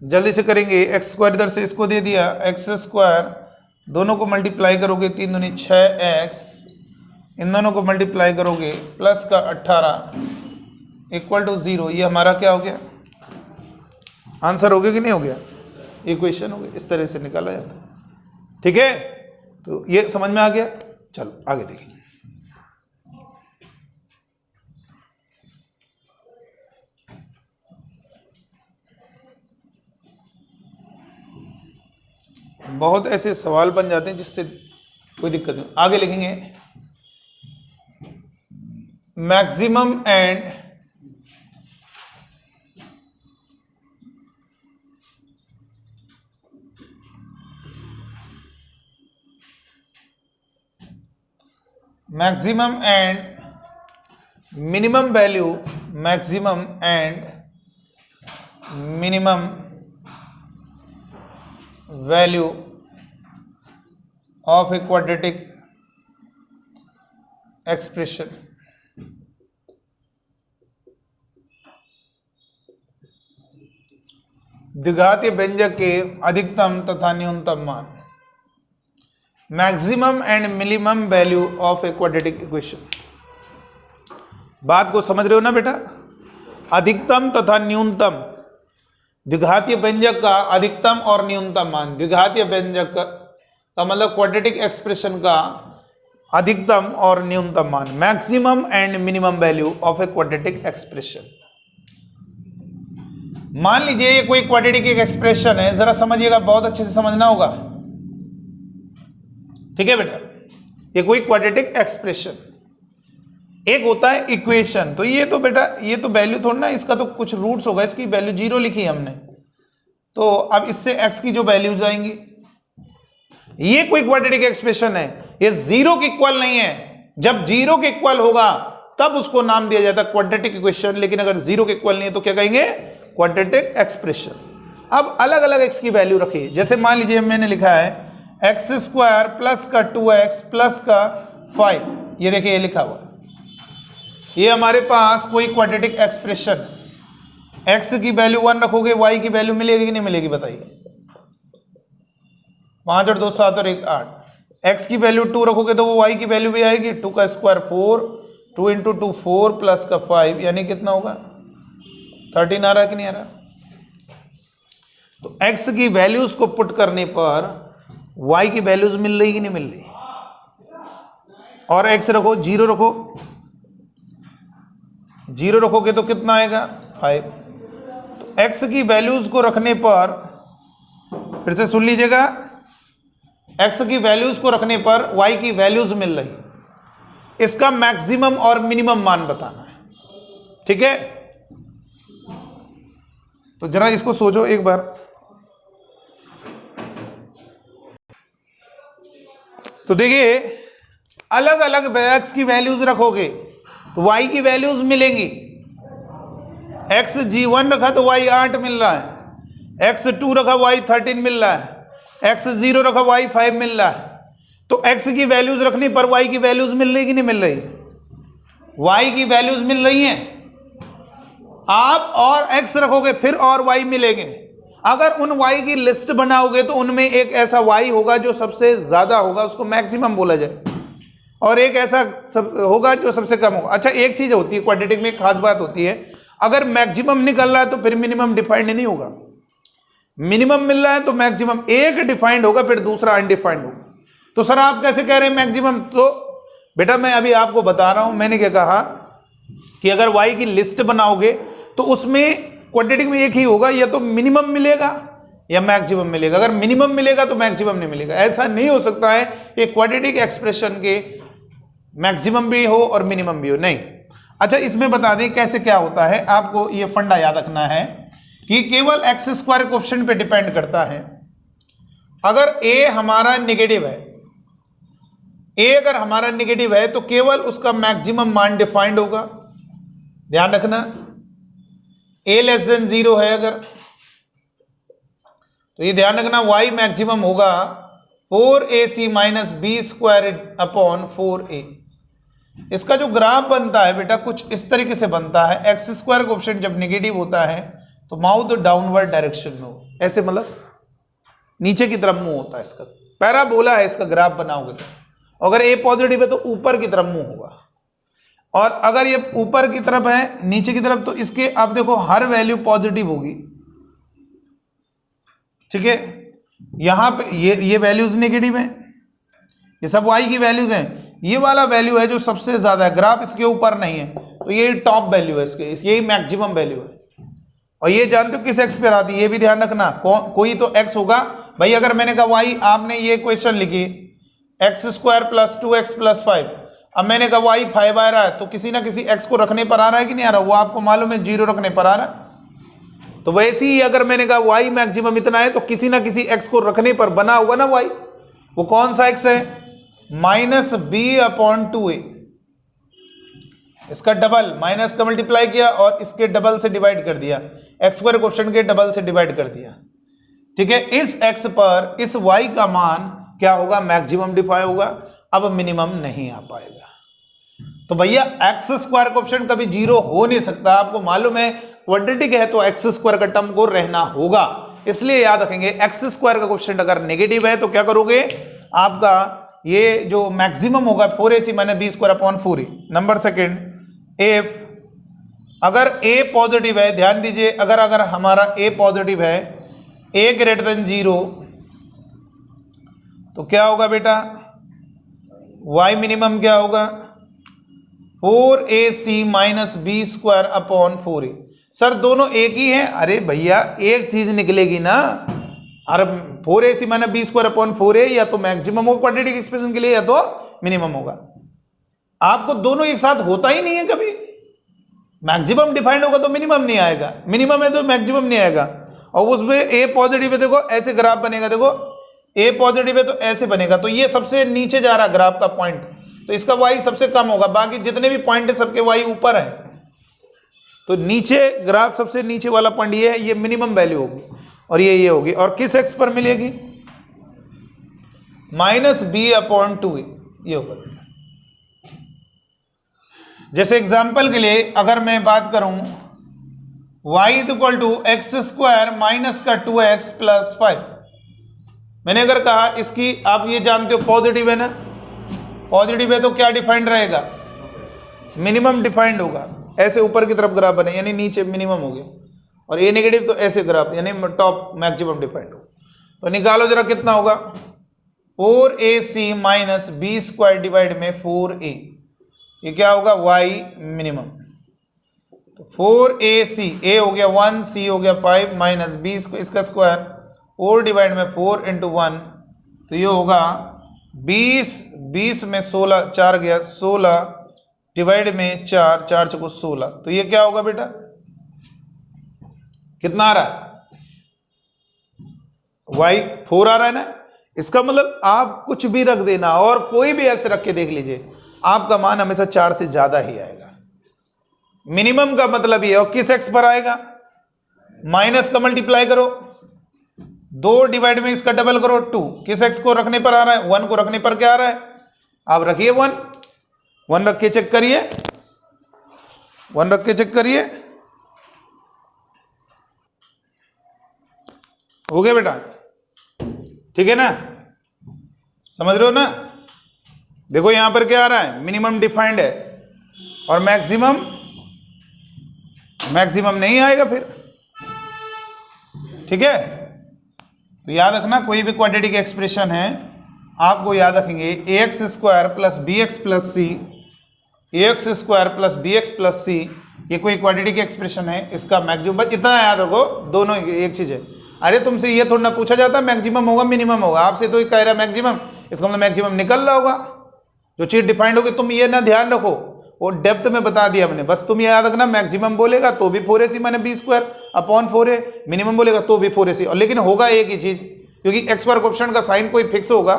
जल्दी से करेंगे। एक्स स्क्वायर इधर से इसको दे दिया, एक्स स्क्वायर दोनों को मल्टीप्लाई करोगे 3 दूनी 6x, इन दोनों को मल्टीप्लाई करोगे प्लस का 18 इक्वल टू 0। ये हमारा क्या हो गया, आंसर हो गया कि नहीं हो गया, इक्वेशन हो गया। इस तरह से निकाला जाता है। ठीक है, तो ये समझ में आ गया। चलो आगे देखेंगे। बहुत ऐसे सवाल बन जाते हैं जिससे कोई दिक्कत नहीं। आगे लिखेंगे maximum and minimum value, maximum and minimum value of a quadratic expression. द्विघातीय व्यंजक के अधिकतम तथा न्यूनतम मान। Maximum and minimum value of a quadratic equation. बात को समझ रहे हो ना बेटा। अधिकतम तथा न्यूनतम, द्विघातीय व्यंजक का अधिकतम और न्यूनतम मान। द्विघातीय व्यंजक का मतलब क्वाड्रेटिक एक्सप्रेशन का अधिकतम और न्यूनतम मान। Maximum and minimum value of a quadratic expression. मान लीजिए ये कोई क्वाड्रेटिक एक एक्सप्रेशन है, जरा समझिएगा, बहुत अच्छे से समझना होगा। ठीक है बेटा, ये कोई क्वाड्रेटिक एक्सप्रेशन, एक होता है इक्वेशन। तो ये तो बेटा ये तो वैल्यू थोड़ा ना, इसका तो कुछ रूट्स होगा, इसकी वैल्यू 0 लिखी है हमने, तो अब इससे x की जो वैल्यूज आएंगी। ये कोई क्वाड्रेटिक एक्सप्रेशन है, ये 0 के इक्वल नहीं है। जब 0 के इक्वल होगा तब उसको नाम दिया जाता है क्वाड्रेटिक इक्वेशन, लेकिन अगर 0 के इक्वल नहीं है तो क्या कहेंगे, क्वाड्रेटिक एक्सप्रेशन। अब अलग अलग x की वैल्यू रखिए। जैसे मान लीजिए मैंने लिखा है एक्स स्क्वायर प्लस का 2x प्लस का 5, ये देखिए ये लिखा हुआ है। ये हमारे पास कोई क्वाड्रेटिक एक्सप्रेशन, x की वैल्यू 1 रखोगे y की वैल्यू मिलेगी कि नहीं मिलेगी बताइए। 5 और 2 7 और 1 8। x की वैल्यू 2 रखोगे तो वो y की वैल्यू भी आएगी। 2 का स्क्वायर 4, 2 इंटू 2 4 प्लस का 5, यानी कितना होगा 13 आ रहा है कि नहीं आ रहा। तो x की वैल्यूज को पुट करने पर y की वैल्यूज मिल रही कि नहीं मिल रही, और x रखो, 0 रखो, 0 रखोगे तो कितना आएगा 5। तो x की वैल्यूज को रखने पर, फिर से सुन लीजिएगा, x की वैल्यूज को रखने पर y की वैल्यूज मिल रही, इसका मैक्सिमम और मिनिमम मान बताना है, ठीक है। तो जरा इसको सोचो एक बार। तो देखिए अलग अलग x की वैल्यूज रखोगे तो y की वैल्यूज मिलेंगी। x g1 रखा तो y 8 मिल रहा है, x2 रखा y 13 मिल रहा है, x0 रखा y 5 मिल रहा है। तो x की वैल्यूज रखने पर y की वैल्यूज मिल रही कि नहीं मिल रही, y की वैल्यूज मिल रही हैं। आप और x रखोगे फिर और y मिलेंगे। अगर उन y की लिस्ट बनाओगे तो उनमें एक ऐसा y होगा जो सबसे ज्यादा होगा, उसको मैक्सिमम बोला जाए, और एक ऐसा होगा जो सबसे कम होगा। अच्छा एक चीज होती है क्वाड्रेटिक में, एक खास बात होती है, अगर मैक्सिमम निकल रहा है तो फिर मिनिमम डिफाइंड नहीं होगा। मिनिमम मिल रहा है तो मैक्सिमम एक डिफाइंड होगा, फिर दूसरा अनडिफाइंड होगा। तो सर आप कैसे कह रहे हैं मैक्सिमम? तो बेटा मैं अभी आपको बता रहा हूं, मैंने क्या कहा कि अगर y की लिस्ट बनाओगे तो उसमें क्वाड्रेटिक में एक ही होगा, या तो मिनिमम मिलेगा या मैक्सिमम मिलेगा। अगर मिनिमम मिलेगा तो मैक्सिमम नहीं मिलेगा। ऐसा नहीं हो सकता है कि क्वाड्रेटिक एक्सप्रेशन के मैक्सिमम भी हो और मिनिमम भी हो, नहीं। अच्छा इसमें बता दें कैसे क्या होता है, आपको ये फंडा याद रखना है कि केवल एक्स स्क्वायर कोएफिशिएंट पे डिपेंड करता है। अगर a हमारा नेगेटिव है, a अगर हमारा नेगेटिव है तो केवल उसका मैक्सिमम मान डिफाइंड होगा, ध्यान रखना। a लेस देन 0 है अगर, तो ये ध्यान रखना y मैक्सिमम होगा 4ac minus b square upon 4a। इसका जो ग्राफ बनता है बेटा कुछ इस तरीके से बनता है, एक्स स्क्वायर कोएफिशिएंट जब नेगेटिव होता है तो माउथ डाउनवर्ड डायरेक्शन में हो, ऐसे मतलब नीचे की तरफ मुंह होता है। इसका पैराबोला है, इसका ग्राफ बनाओगे तो अगर a पॉजिटिव है तो ऊपर की तरफ मुंह होगा, और अगर ये ऊपर की तरफ है नीचे की तरफ, तो इसके आप देखो हर वैल्यू पॉजिटिव होगी, ठीक है। यहां पे ये वैल्यूज नेगेटिव है, ये सब y की वैल्यूज हैं। ये वाला वैल्यू है जो सबसे ज्यादा है, ग्राफ इसके ऊपर नहीं है, तो ये टॉप वैल्यू है इसके, यही मैक्सिमम वैल्यू है। और ये जानते हो किस एक्स पर आती है, ये भी ध्यान रखना, कोई तो एक्स होगा भाई। अगर मैंने कहा y, आपने ये क्वेश्चन लिखी x square plus 2x plus 5, अब मैंने कहा y 5 आ रहा है, तो किसी ना किसी x को रखने पर आ रहा है कि नहीं आ रहा, वो आपको मालूम है 0 रखने पर आ रहा है। तो वैसे ही अगर मैंने कहा y मैक्सिमम इतना है तो किसी ना किसी x को रखने पर बना हुआ ना y, वो कौन सा x है, माइनस बी अपॉन 2a। इसका डबल, माइनस का मल्टीप्लाई किया और इसके डबल से डिवाइड कर दिया, एक्स स्क्वायर कोएफिशिएंट के डबल से डिवाइड कर दिया, ठीक है। इस x पर इस y का मान क्या होगा, मैक्सिमम डिफाइन होगा, अब मिनिमम नहीं आ पाएगा। तो भैया एक्स स्क्वायर कोएफिशिएंट कभी 0 हो नहीं सकता, आपको मालूम है क्वाड्रेटिक है तो एक्स स्क्वायर का टर्म को रहना होगा, इसलिए याद रखेंगे एक्स स्क्वायर का कोएफिशिएंट अगर नेगेटिव है तो क्या करोगे, आपका ये जो मैक्सिमम होगा 4ac minus b square upon 4a। Number second if, अगर a पॉजिटिव है, ध्यान दीजिए, अगर हमारा a पॉजिटिव है, a ग्रेटर देन 0, तो क्या होगा बेटा, y मिनिमम क्या होगा 4ac minus b square upon 4a। Sir दोनों एक ही हैं, अरे भैया एक चीज निकलेगी ना, अरे 4ac minus b square upon 4a या तो मैक्सिमम होगा क्वाड्रेटिक एक्सप्रेशन के लिए या तो मिनिमम होगा। आपको दोनों एक साथ होता ही नहीं है कभी, मैक्सिमम डिफाइंड होगा तो मिनिमम नहीं आएगा, मिनिमम है तो मैक्सिमम नहीं आएगा। और उसमें a पॉजिटिव है, देखो ऐसे ग्राफ बनेगा, देखो a पॉजिटिव है तो ऐसे बनेगा, तो ये सबसे नीचे जा रहा ग्राफ का पॉइंट, तो इसका y सबसे कम होगा, बाकी जितने भी पॉइंट है सबके y ऊपर है। तो नीचे ग्राफ सबसे नीचे वाला पॉइंट ये है, ये मिनिमम वैल्यू होगी, और ये होगी, और किस x पर मिलेगी, माइनस बी अपॉन 2a, ये होगा। जैसे एग्जाम्पल के लिए अगर मैं बात करूं y equal to x square minus का 2x प्लस 5, मैंने अगर कहा इसकी, आप ये जानते हो पॉजिटिव है ना, पॉजिटिव है तो क्या डिफाइंड रहेगा, मिनिमम डिफाइंड होगा, ऐसे ऊपर की तरफ ग्राफ बने यानी नीचे मिनिमम हो गया। और ए नेगेटिव, तो ऐसे ग्राफ यानी टॉप मैक्सिमम डिफाइंड हो। तो निकालो जरा कितना होगा, 4ac minus b square divide में 4a, ये क्या होगा y मिनिमम। तो 4ac, a हो गया 1, c हो गया 5 माइनस b इसका स्क्वायर 4 डिवाइड में 4 इंटू 1, तो ये होगा 20 में 16, 4 गया 16 डिवाइड में 4, 4 चौको 16, तो ये क्या होगा बेटा, कितना आ रहा है, y 4 आ रहा है ना। इसका मतलब आप कुछ भी रख देना और कोई भी x रख के देख लीजिए, आपका मान हमेशा 4 से ज्यादा ही आएगा। मिनिमम का मतलब ये, और किस x पर आएगा, माइनस का मल्टीप्लाई करो, 2 डिवाइड में इसका डबल करो 2, किस x को रखने पर आ रहा है, 1 को रखने पर क्या आ रहा है, आप रखिए 1 रख के चेक करिए, 1 रख के चेक करिए, हो गया बेटा, ठीक है ना, समझ रहे हो ना। देखो यहां पर क्या आ रहा है, मिनिमम डिफाइंड है और मैक्सिमम नहीं आएगा फिर, ठीक है। तो याद रखना, कोई भी क्वाड्रेटिक एक्सप्रेशन है आपको याद रखेंगे ax square plus b x plus c, ax square plus b x plus c, ये कोई क्वाड्रेटिक एक्सप्रेशन है, इसका मैक्सिमम, बस इतना याद रखो, दोनों एक चीज है। अरे तुमसे ये थोड़ा ना पूछा जाता मैक्सिमम होगा मिनिमम होगा, आपसे तो कह रहा है मैक्सिमम, इसका मतलब मैक्सिमम निकल रहा होगा, जो चीज डिफाइंड होगी। तुम ये ना ध्यान रखो, वो डेप्थ में बता दिया हमने, बस तुम ये याद रखना, मैक्सिमम बोलेगा तो भी 4ac माने B square upon 4a, minimum बोलेगा तो भी 4ac, और लेकिन होगा एक ही चीज, क्योंकि एक्स बार कोएफिशिएंट का साइन कोई फिक्स होगा,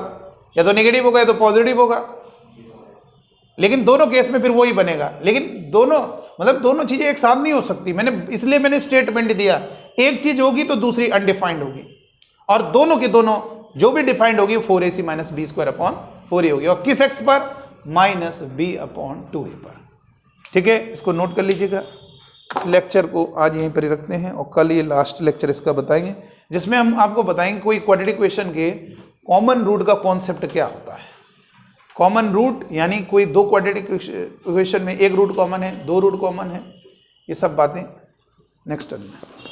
या तो नेगेटिव होगा या तो पॉजिटिव होगा, लेकिन दोनों केस में फिर वही बनेगा। लेकिन दोनों चीजें एक साथ नहीं हो सकती, इसलिए मैंने स्टेटमेंट दिया, एक चीज होगी तो दूसरी अनडिफाइंड होगी, और दोनों की दोनों जो भी डिफाइंड होगी 4ac minus b square upon 4a होगी, और किस एक्स पर, माइनस बी अपॉन 2a पर, ठीक है। इसको नोट कर लीजिएगा। इस लेक्चर को आज यहीं पर ही रखते हैं, और कल ये लास्ट लेक्चर इसका बताएंगे, जिसमें हम आपको बताएंगे कोई क्वाड्रेटिक इक्वेशन के कॉमन रूट का कॉन्सेप्ट क्या होता है। कॉमन रूट यानी कोई दो क्वाड्रेटिक इक्वेशन में एक रूट कॉमन है, दो रूट कॉमन है, ये सब बातें नेक्स्ट टर्म में।